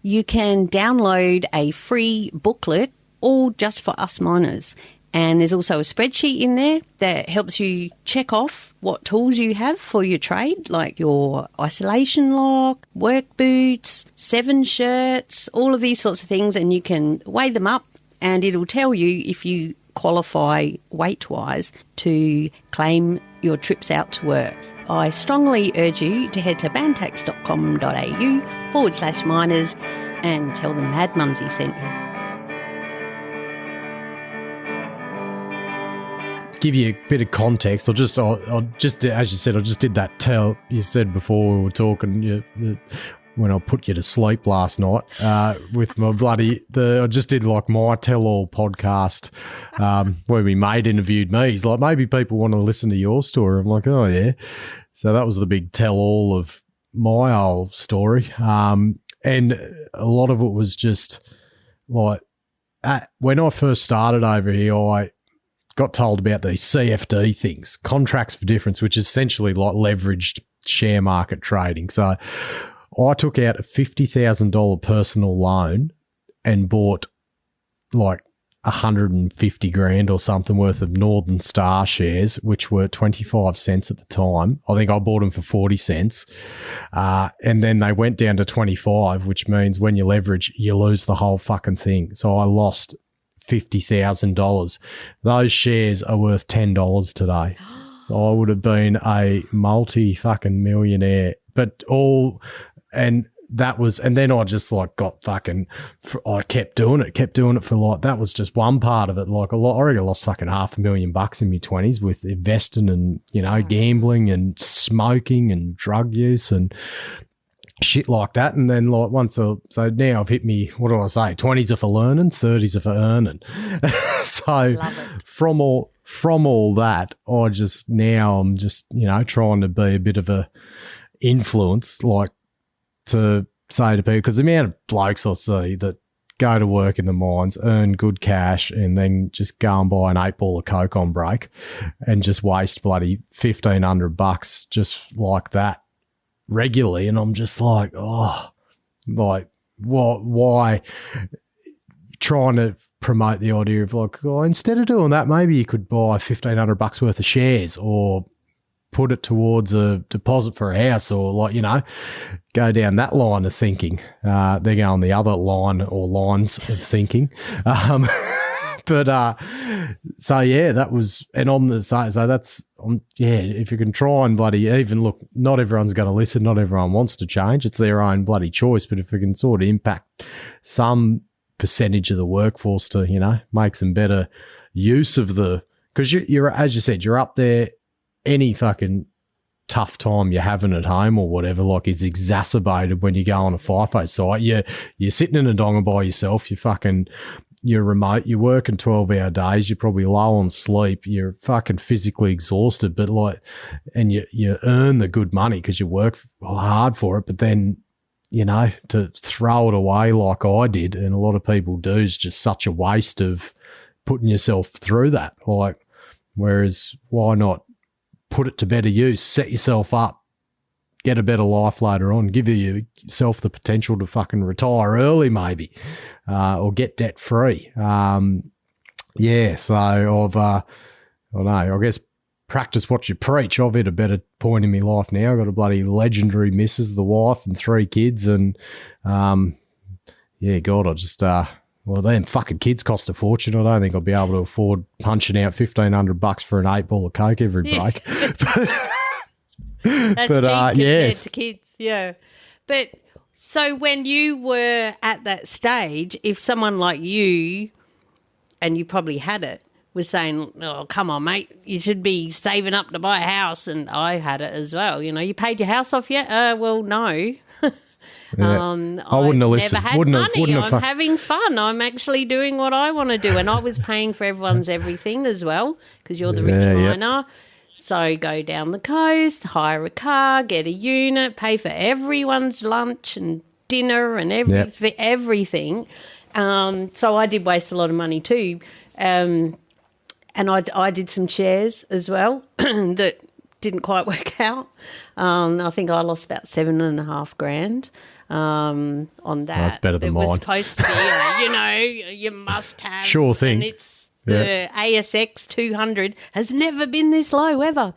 you can download a free booklet, all just for us miners. And there's also a spreadsheet in there that helps you check off what tools you have for your trade, like your isolation lock, work boots, 7 shirts, all of these sorts of things, and you can weigh them up and it'll tell you if you qualify weight-wise to claim your trips out to work. I strongly urge you to head to bantax.com.au/miners and tell them Mad Mumzie sent you. Give you a bit of context. I'll just as you said, I just did that tell you said before we were talking when I put you to sleep last night with my I just did like my tell-all podcast where my mate interviewed me. He's like, maybe people want to listen to your story. I'm like, oh yeah. So that was the big tell-all of my whole story. And a lot of it was just like, when I first started over here, I got told about these CFD things, contracts for difference, which is essentially like leveraged share market trading. So I took out a $50,000 personal loan and bought like 150 grand or something worth of Northern Star shares, which were 25 cents at the time. I think I bought them for 40 cents. And then they went down to 25, which means when you leverage, you lose the whole fucking thing. So I lost $50,000. Those shares are worth $10 today. So I would have been a multi-fucking millionaire. But and then I just like got fucking, I kept doing it for like, that was just one part of it. Like I already lost fucking $500,000 in my 20s with investing and, gambling and smoking and drug use and shit like that. And then like so now I've hit me, what do I say? 20s are for learning, 30s are for earning. So from all that, I'm just trying to be a bit of a influence, like to say to people, because the amount of blokes I see that go to work in the mines, earn good cash, and then just go and buy an 8-ball of Coke on break and just waste bloody $1,500 just like that regularly. And I'm just like, why trying to promote the idea of like, oh, instead of doing that, maybe you could buy $1,500 worth of shares or put it towards a deposit for a house, or like, you know, go down that line of thinking. They're going the other line or lines of thinking. But so yeah, that was, and on the side, so that's if you can try and bloody even look, not everyone's going to listen, not everyone wants to change. It's their own bloody choice. But if we can sort of impact some percentage of the workforce to, you know, make some better use of because you're as you said, you're up there. Any fucking tough time you're having at home or whatever, like, is exacerbated when you go on a FIFO site. You're sitting in a donga by yourself. You're remote. You're working 12-hour days. You're probably low on sleep. You're fucking physically exhausted, but like, and you earn the good money because you work hard for it. But then, you know, to throw it away like I did, and a lot of people do, is just such a waste of putting yourself through that. Like, whereas why not put it to better use, set yourself up, get a better life later on, give yourself the potential to fucking retire early maybe, or get debt free. So I guess practice what you preach. I've hit a better point in my life now. I've got a bloody legendary missus, the wife, and 3 kids, and God, I just well, them fucking kids cost a fortune. I don't think I'll be able to afford punching out $1,500 for an 8 ball of Coke every break. That's cheap compared to kids, yeah. But so when you were at that stage, if someone like you, and you probably had it, was saying, oh, come on, mate, you should be saving up to buy a house, and I had it as well. You know, you paid your house off yet? Well, no. Yeah. I wouldn't have listened. Never had money. I'm having fun. I'm actually doing what I want to do. And I was paying for everyone's everything as well, because you're the rich miner. So go down the coast, hire a car, get a unit, pay for everyone's lunch and dinner and everything. So I did waste a lot of money too. And I did some shares as well that didn't quite work out. I think I lost about $7,500 on that. That's better than mine. It was supposed to be, you know, you must have. Sure thing. And it's the ASX 200 has never been this low ever.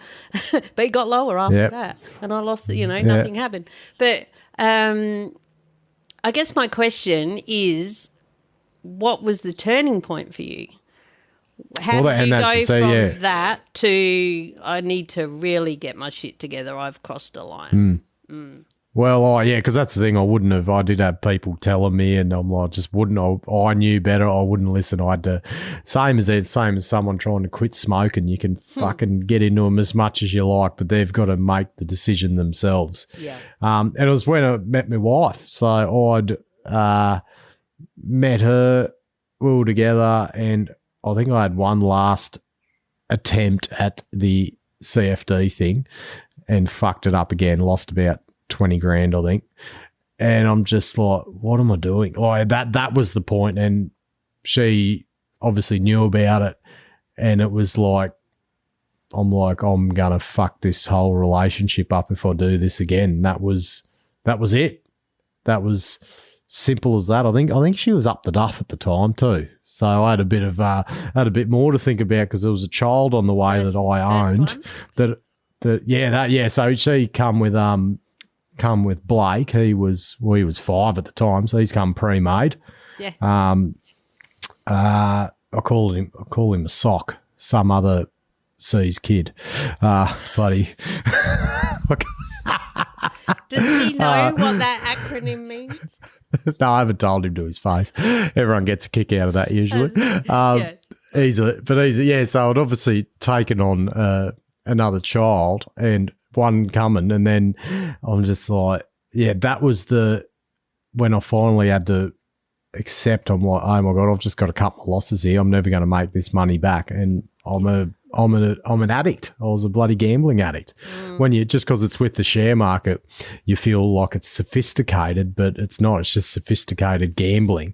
But it got lower after that. And I lost it, you know, nothing happened. But I guess my question is, what was the turning point for you? How did you go from that to, I need to really get my shit together, I've crossed a line? Well, because that's the thing. I did have people telling me, and I'm like, just wouldn't. I knew better. I wouldn't listen. I had to, same as someone trying to quit smoking. You can fucking get into them as much as you like, but they've got to make the decision themselves. Yeah. And it was when I met my wife. So I'd met her, we were together, and I think I had one last attempt at the CFD thing and fucked it up again, lost about 20 grand, I think. And I'm just like, what am I doing? Like that was the point. And she obviously knew about it. And it was like, I'm going to fuck this whole relationship up if I do this again. That was it. That was simple as that. I think she was up the duff at the time too. So I had a bit more to think about, because there was a child on the way that I owned. So she come with Blake. He was 5 at the time, so he's come pre-made. Yeah. I call him a sock. Some other C's kid. Bloody. Does he know what that acronym means? No, I haven't told him to his face. Everyone gets a kick out of that usually. Easily. So I'd obviously taken on another child and one coming, and then I'm just like, that was when I finally had to accept. I'm like, oh my God, I've just got a couple of losses here. I'm never going to make this money back, and I'm an addict. I was a bloody gambling addict. When just because it's with the share market, you feel like it's sophisticated, but it's not. It's just sophisticated gambling.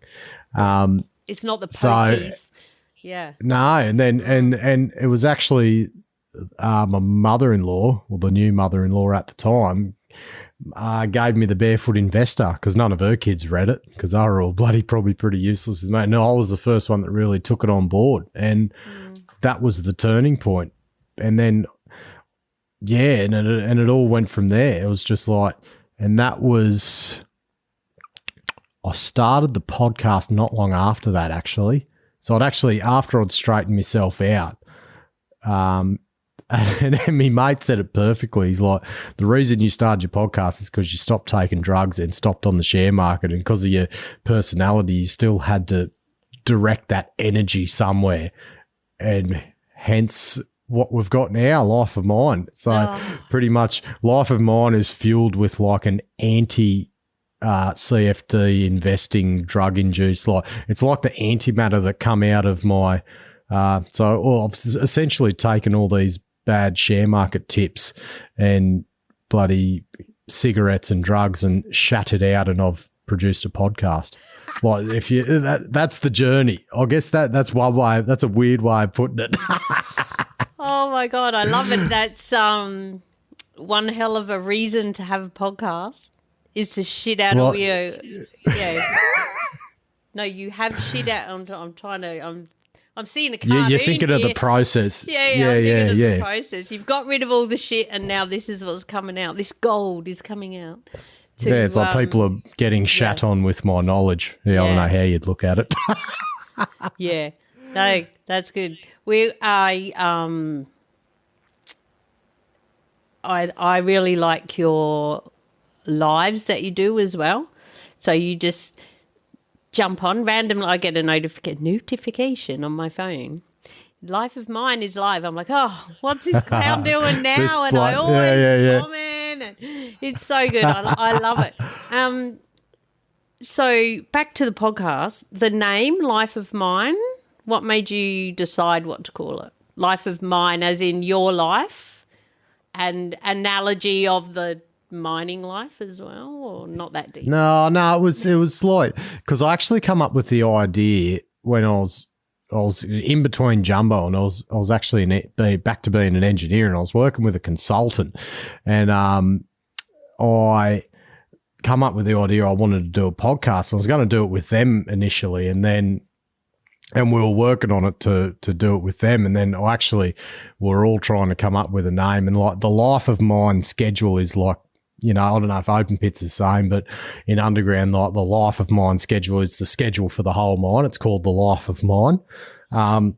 It's not the pokies. Yeah. No, and then and it was actually my mother-in-law, or the new mother-in-law at the time, gave me the Barefoot Investor because none of her kids read it because they were all probably pretty useless. Mate, no, I was the first one that really took it on board, and that was the turning point. And then, yeah, and it all went from there. It was just like, and that was, I started the podcast not long after that, actually. So after I'd straightened myself out, and my mate said it perfectly. He's like, the reason you started your podcast is because you stopped taking drugs and stopped on the share market, and because of your personality, you still had to direct that energy somewhere, and hence what we've got now, Life of Mine. So pretty much Life of Mine is fueled with like an anti CFD investing drug induced, like it's like the antimatter that come out of my I've essentially taken all these bad share market tips and bloody cigarettes and drugs and shat it out, and I've produced a podcast. Like if you that's the journey. I guess that's one way. That's a weird way of putting it. Oh my God, I love it. That's one hell of a reason to have a podcast is to shit out all your No, you have shit out. I'm seeing a cartoon. You're thinking of the process. I'm thinking of the process. You've got rid of all the shit, and now this is what's coming out. This gold is coming out. It's like people are getting shat on with my knowledge. I don't know how you'd look at it. Yeah, no, that's good. I really like your lives that you do as well. So you just jump on randomly. I get a notification on my phone. Life of Mine is live. I'm like, oh, what's this clown doing now? And I always comment. And it's so good. I love it. So back to the podcast. The name Life of Mine. What made you decide what to call it? Life of Mine, as in your life, and analogy of the mining life as well, or not that deep? No, it was like, because I actually come up with the idea when I was in between Jumbo, and I was actually back to being an engineer, and I was working with a consultant, and I come up with the idea I wanted to do a podcast. I was going to do it with them initially, and we were working on it to do it with them. And then we're all trying to come up with a name. And like the Life of Mine schedule is like, I don't know if Open Pit's the same, but in underground, like the Life of Mine schedule is the schedule for the whole mine. It's called the Life of Mine. And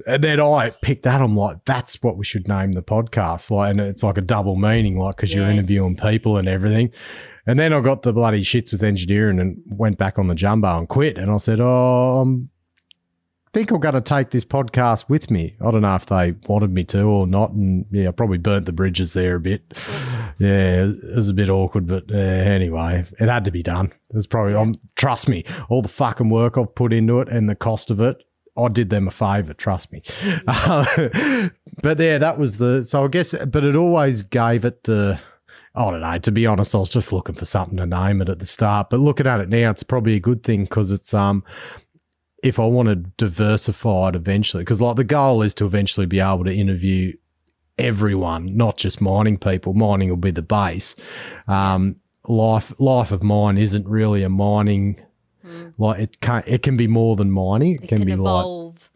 then I picked that. I'm like, that's what we should name the podcast. Like, and it's like a double meaning, like, because you're interviewing people and everything. And then I got the bloody shits with engineering and went back on the Jumbo and quit. And I said, think I'm going to take this podcast with me. I don't know if they wanted me to or not, and I probably burnt the bridges there a bit. Yeah, it was a bit awkward, but anyway, it had to be done. It was probably, trust me, all the fucking work I've put into it and the cost of it, I did them a favour, trust me. But that was so I guess, but it always gave it I don't know, to be honest, I was just looking for something to name it at the start, but looking at it now, it's probably a good thing because it's, if I want to diversify it eventually, because like the goal is to eventually be able to interview everyone, not just mining people. Mining will be the base. Life of Mine isn't really a mining. Like it can be more than mining. It can be evolve.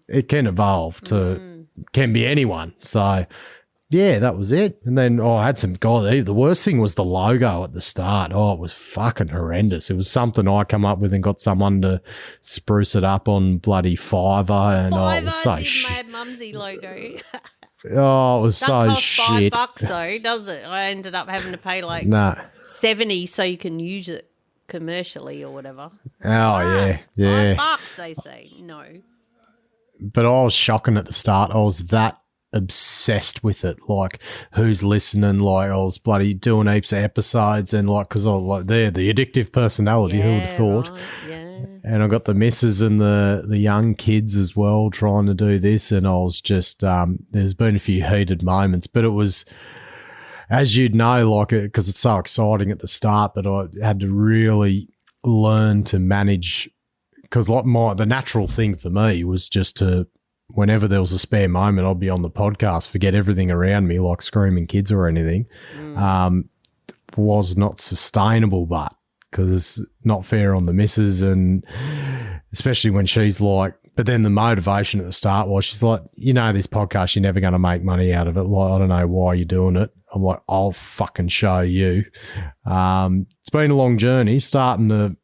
It can evolve to can be anyone. So yeah, that was it. And then I had some guy. The worst thing was the logo at the start. Oh, it was fucking horrendous. It was something I come up with and got someone to spruce it up on bloody Fiverr, and it was so shit. Mad Mumzie logo. Oh, it was so shit. $5 though, does it? I ended up having to pay like $70 so you can use it commercially or whatever. Oh yeah. $5 they say no. But I was shocking at the start. I was that obsessed with it, like who's listening, like I was bloody doing heaps of episodes, and like because I like the addictive personality, who would have thought? Right, yeah. And I got the missus and the young kids as well trying to do this, and I was just there's been a few heated moments, but it was, as you'd know, like because it's so exciting at the start, but I had to really learn to manage, because like the natural thing for me was just to, whenever there was a spare moment, I'd be on the podcast, forget everything around me, like screaming kids or anything. was not sustainable, but because it's not fair on the missus, and especially when she's like, but then the motivation at the start was she's like, this podcast, you're never going to make money out of it. Like, I don't know why you're doing it. I'm like, I'll fucking show you. It's been a long journey, starting to,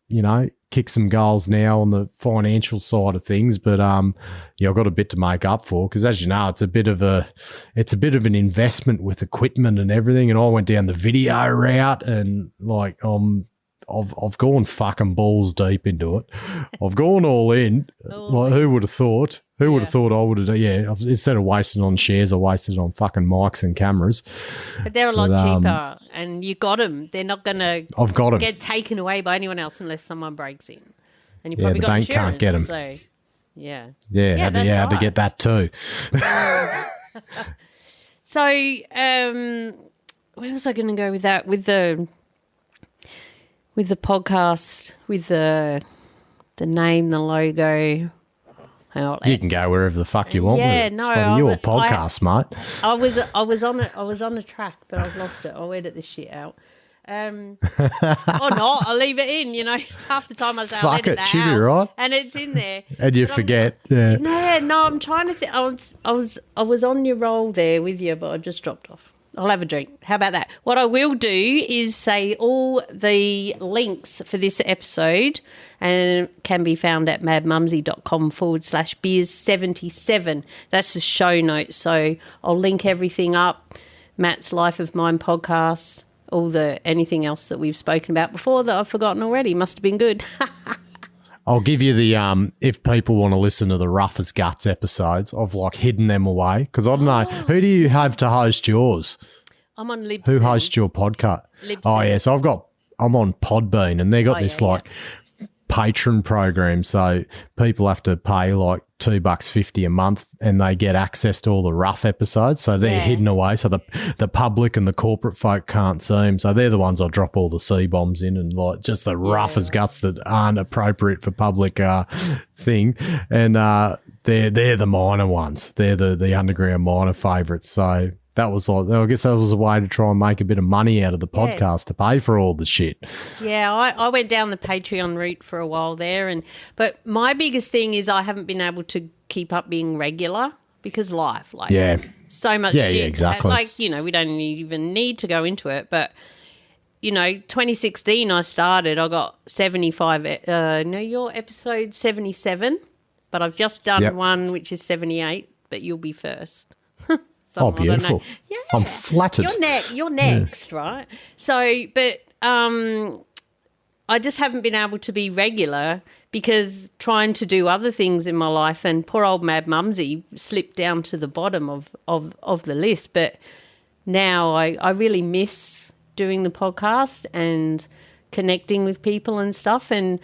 kick some goals now on the financial side of things, but I've got a bit to make up for, because as you know, it's a bit of an investment with equipment and everything. And I went down the video route, and like I've gone fucking balls deep into it. I've gone all in. Like, who would have thought? Who would have thought I would have done? Yeah, instead of wasting on shares, I wasted on fucking mics and cameras. But they're a lot cheaper, and you got them. They're not going to get taken away by anyone else unless someone breaks in. And you probably the got bank insurance, can't get them. So, yeah. Yeah, had to get that too. So, where was I going to go with that? With the podcast, with the name, the logo. You can go wherever the fuck you want. Yeah, with it. no, it's your podcast, mate. I was on a track, but I've lost it. I'll edit this shit out. Or not, I'll leave it in. Half the time I say I'll edit that out, right? and it's in there, and you forget. Yeah. No, I'm trying to think. I was on your roll there with you, but I just dropped off. I'll have a drink. How about that? What I will do is say all the links for this episode and can be found at madmumzie.com/beers77. That's the show notes. So I'll link everything up. Matt's Life of Mine podcast, anything else that we've spoken about before that I've forgotten already. Must have been good. I'll give you the if people want to listen to the Rough as Guts episodes, I've like hidden them away, because I don't know, who do you have to host yours? I'm on Libsyn. Who hosts your podcast? Libsyn. Oh yes, I'm on Podbean, and they got this patron program, so people have to pay like $2.50 a month, and they get access to all the Rough episodes. So they're hidden away, so the public and the corporate folk can't see them. So they're the ones I drop all the C-bombs in, and like just the rough as guts that aren't appropriate for public thing. And they're the minor ones. They're the underground minor favourites. So that was like, I guess that was a way to try and make a bit of money out of the podcast to pay for all the shit. Yeah, I went down the Patreon route for a while there, but my biggest thing is I haven't been able to keep up being regular because life, so much shit. Yeah, exactly. We don't even need to go into it, but 2016 I started, I got 75, you're episode 77, but I've just done one which is 78, but you'll be first. Oh, beautiful. Yeah. I'm flattered. You're next, right? So, but I just haven't been able to be regular because trying to do other things in my life, and poor old Mad Mumzie slipped down to the bottom of the list. But now I really miss doing the podcast and connecting with people and stuff, and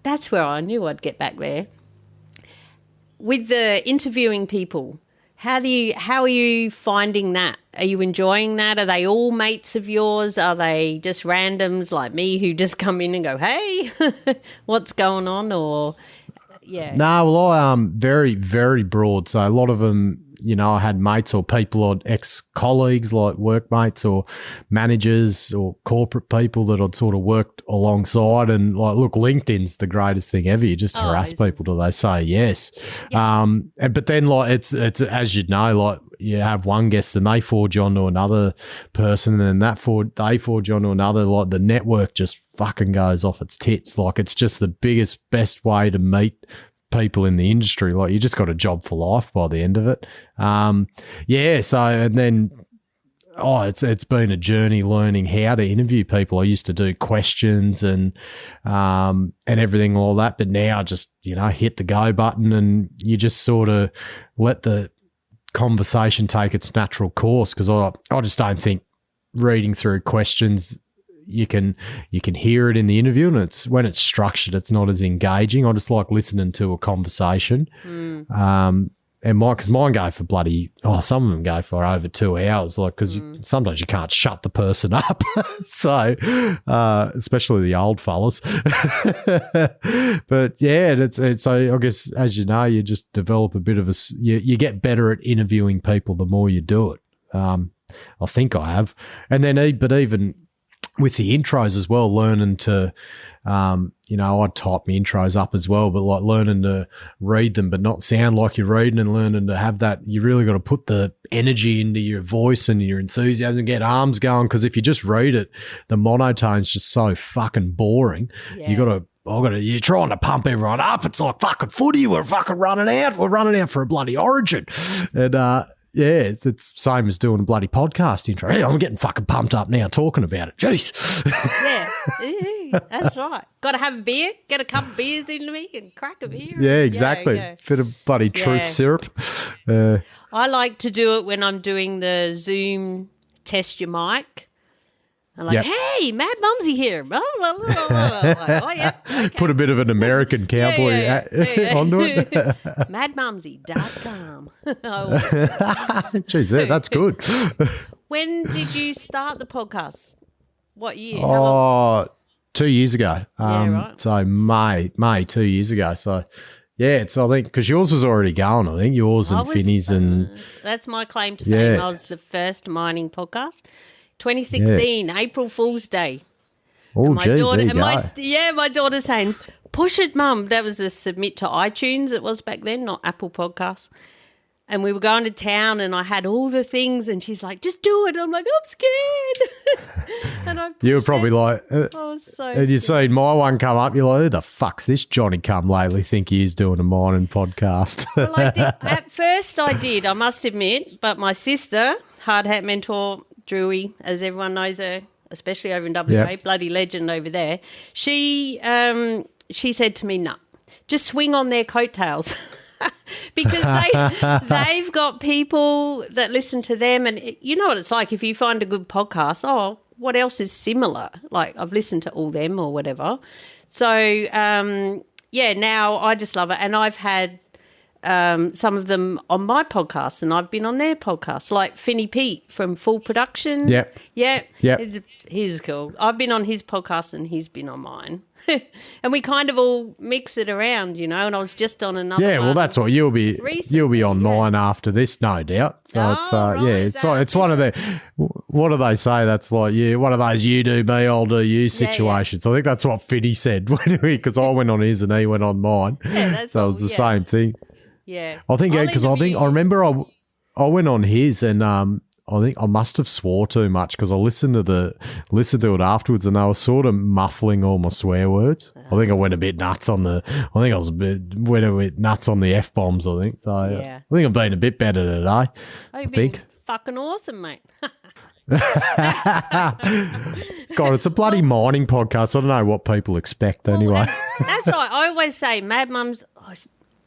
that's where I knew I'd get back there. With the interviewing people, how are you finding that? Are you enjoying that? Are they all mates of yours? Are they just randoms like me who just come in and go, hey, what's going on? Or, yeah. No, well, I'm very, very broad. So a lot of them, I had mates or people or ex-colleagues like workmates or managers or corporate people that I'd sort of worked alongside. And like, look, LinkedIn's the greatest thing ever. You just harass people till they say yes. Yeah. But then like it's as you know, like you have one guest and they forward you on to another person, and then they forward you on to another. Like the network just fucking goes off its tits. Like it's just the best way to meet people in the industry. Like you just got a job for life by the end of it. So and then it's been a journey learning how to interview people. I used to do questions and everything, all that, but now I just hit the go button and you just sort of let the conversation take its natural course, because I just don't think reading through questions, you can hear it in the interview, and it's when it's structured, it's not as engaging. I just like listening to a conversation. And because mine go for some of them go for over 2 hours, like, because sometimes you can't shut the person up. So, especially the old fellas. But yeah, it's so I guess, as you know, you just develop a bit of you get better at interviewing people the more you do it. I think I have. And then, but even with the intros as well, learning to, I type my intros up as well, but like learning to read them, but not sound like you're reading, and learning to have that, you really got to put the energy into your voice and your enthusiasm, get arms going. Because if you just read it, the monotone's just so fucking boring. Yeah. You're trying to pump everyone up. It's like fucking footy. We're fucking running out. We're running out for a bloody origin. And, yeah, it's same as doing a bloody podcast intro. Hey, I'm getting fucking pumped up now talking about it. Jeez. Yeah, that's right. Got to have a beer, get a couple of beers into me and crack a beer. Yeah, exactly. Bit of bloody truth syrup. I like to do it when I'm doing the Zoom test your mic. I'm like, hey, Mad Mumzie here. Blah, blah, blah, blah. Like, oh, yeah. Okay. Put a bit of an American cowboy onto it. MadMumzie.com. Jeez, that's good. When did you start the podcast? What year? Oh, 2 years ago. Right. So May 2 years ago. So, yeah, I think because yours was already going, I think. Yours and Finney's and... That's my claim to fame. I was the first mining podcast. 2016, April Fool's Day. Oh, geez, there you go. My daughter's saying, push it, Mum. That was a submit to iTunes it was back then, not Apple Podcasts. And we were going to town and I had all the things and she's like, just do it. I'm like, I'm scared. And you were probably like, I was so and you seen my one come up, you're like, who the fuck's this Johnny come lately think he is doing a mining podcast? Well, at first I did, I must admit, but my sister, hard hat mentor, Drewy, as everyone knows her, especially over in WA, bloody legend over there. She said to me, "No, just swing on their coattails," because they've got people that listen to them, and you know what it's like if you find a good podcast. Oh, what else is similar? Like I've listened to all them or whatever. So now I just love it, and I've had. Some of them on my podcast and I've been on their podcast, like Finny Pete from Full Production. Yep. He's cool. I've been on his podcast and he's been on mine. And we kind of all mix it around, and I was just on another one. Yeah, well, that's what you'll be on mine after this, no doubt. So it's one of the, what do they say? That's like, one of those you do me, I'll do you situations. I think that's what Finny said because I went on his and he went on mine. Yeah, that's so it was the same thing. Yeah. I think, because I remember I went on his and I think I must have swore too much because I listened to it afterwards and they were sort of muffling all my swear words. I think I went a bit nuts on the F-bombs, I think. So I think I'm being a bit better today. I think. Fucking awesome, mate. God, it's a bloody mining podcast. I don't know what people expect anyway. That's right. I always say Mad Mums...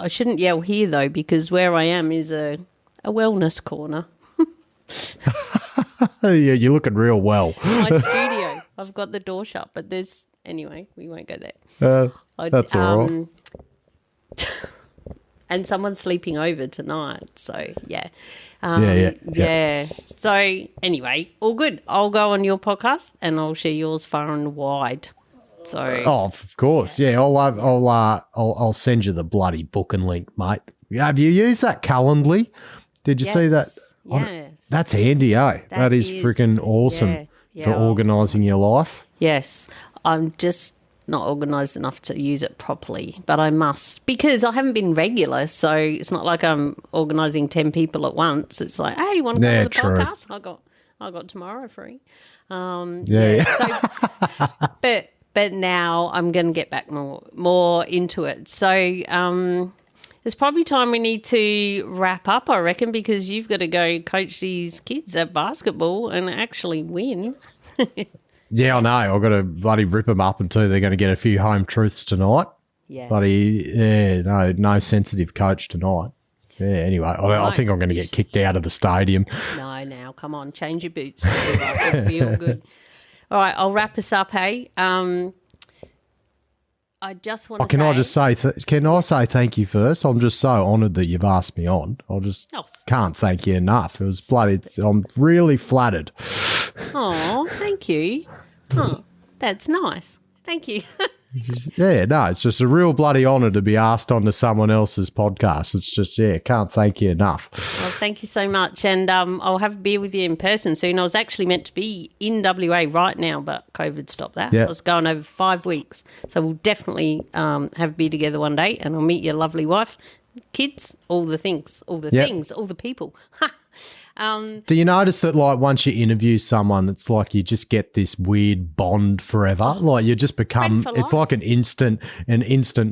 I shouldn't yell here, though, because where I am is a wellness corner. Yeah, you're looking real well. My studio. I've got the door shut, but anyway, we won't go there. That's all right. And someone's sleeping over tonight, so yeah. So anyway, all good. I'll go on your podcast and I'll share yours far and wide. So, of course, yeah. I'll send you the bloody booking link, mate. Have you used that Calendly? Did you see that? Yes, that's handy, eh? That is freaking awesome for organising your life. Yes, I'm just not organised enough to use it properly, but I must because I haven't been regular. So it's not like I'm organising 10 people at once. It's like, hey, you want to go to the podcast? I got tomorrow free. But now I'm going to get back more into it. So it's probably time we need to wrap up, I reckon, because you've got to go coach these kids at basketball and actually win. Yeah, I know. I've got to bloody rip them up and they're going to get a few home truths tonight. Yes. No sensitive coach tonight. Yeah, anyway, I think I'm going to get kicked out of the stadium. No, now, come on, change your boots. It'll be all good. All right, I'll wrap us up, hey. I just want to can I say thank you first? I'm just so honoured that you've asked me on. Can't thank you enough. It was bloody, I'm really flattered. Oh, thank you. Oh, that's nice. Thank you. Yeah, no, it's just a real bloody honour to be asked onto someone else's podcast. It's just, can't thank you enough. Well, thank you so much. And I'll have a beer with you in person soon. I was actually meant to be in WA right now, but COVID stopped that. Yeah. I was going over 5 weeks. So we'll definitely have a beer together one day, and I'll meet your lovely wife, kids, all the things, all the people. Do you notice that, like, once you interview someone, it's like you just get this weird bond forever? Like, you just become, it's like an instant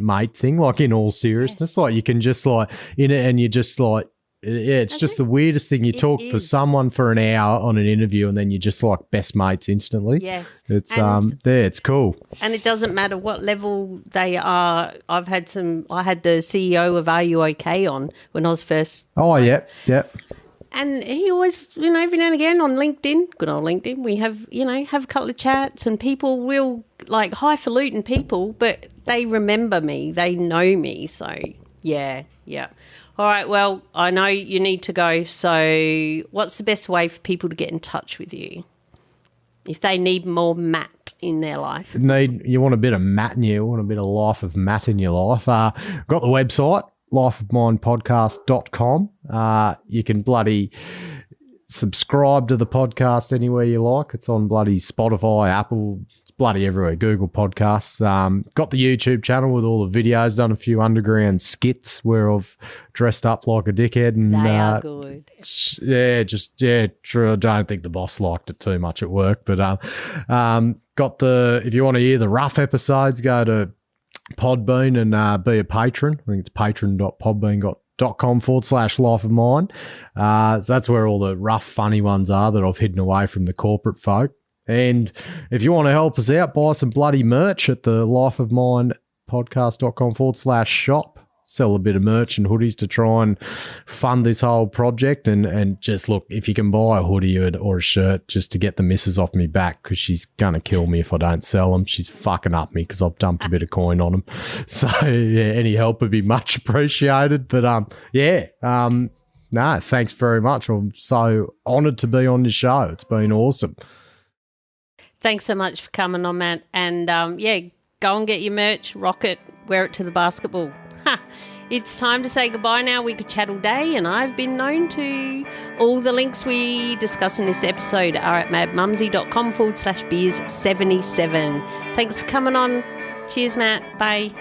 mate thing, like, in all seriousness. Like, you can just, like, in it, and you just, like, it's just the weirdest thing. You talk to someone for an hour on an interview, and then you're just, like, best mates instantly. Yes. It's, it's cool. And it doesn't matter what level they are. I had the CEO of Are You OK on when I was first. Oh, yeah. And he always, every now and again on LinkedIn, good old LinkedIn, we have, have a couple of chats, and people real, like, highfalutin people, but they remember me. They know me. So, yeah. All right, well, I know you need to go. So what's the best way for people to get in touch with you if they need more Matt in their life? You want a bit of Matt in you, want a bit of life of Matt in your life. Got the website, lifeofminepodcast.com. You can bloody subscribe to the podcast anywhere you like. It's on bloody Spotify, Apple, it's bloody everywhere, Google Podcasts. Got the YouTube channel with all the videos, done a few underground skits where I've dressed up like a dickhead. And they are good. True. I don't think the boss liked it too much at work, but if you want to hear the rough episodes, go to Podbean and be a patron. I think it's patron.podbean.com/lifeofmine. So that's where all the rough, funny ones are that I've hidden away from the corporate folk. And if you want to help us out, buy some bloody merch at the lifeofminepodcast.com/shop. Sell a bit of merch and hoodies to try and fund this whole project. And just look, if you can buy a hoodie or a shirt just to get the missus off me back, because she's going to kill me if I don't sell them. She's fucking up me because I've dumped a bit of coin on them. So, any help would be much appreciated. But, no, thanks very much. I'm so honoured to be on the show. It's been awesome. Thanks so much for coming on, Matt. And, go and get your merch, rock it, wear it to the basketball. It's time to say goodbye now. We could chat all day, and I've been known to. All the links we discuss in this episode are at madmumzie.com/beers77. Thanks for coming on. Cheers, Matt. Bye.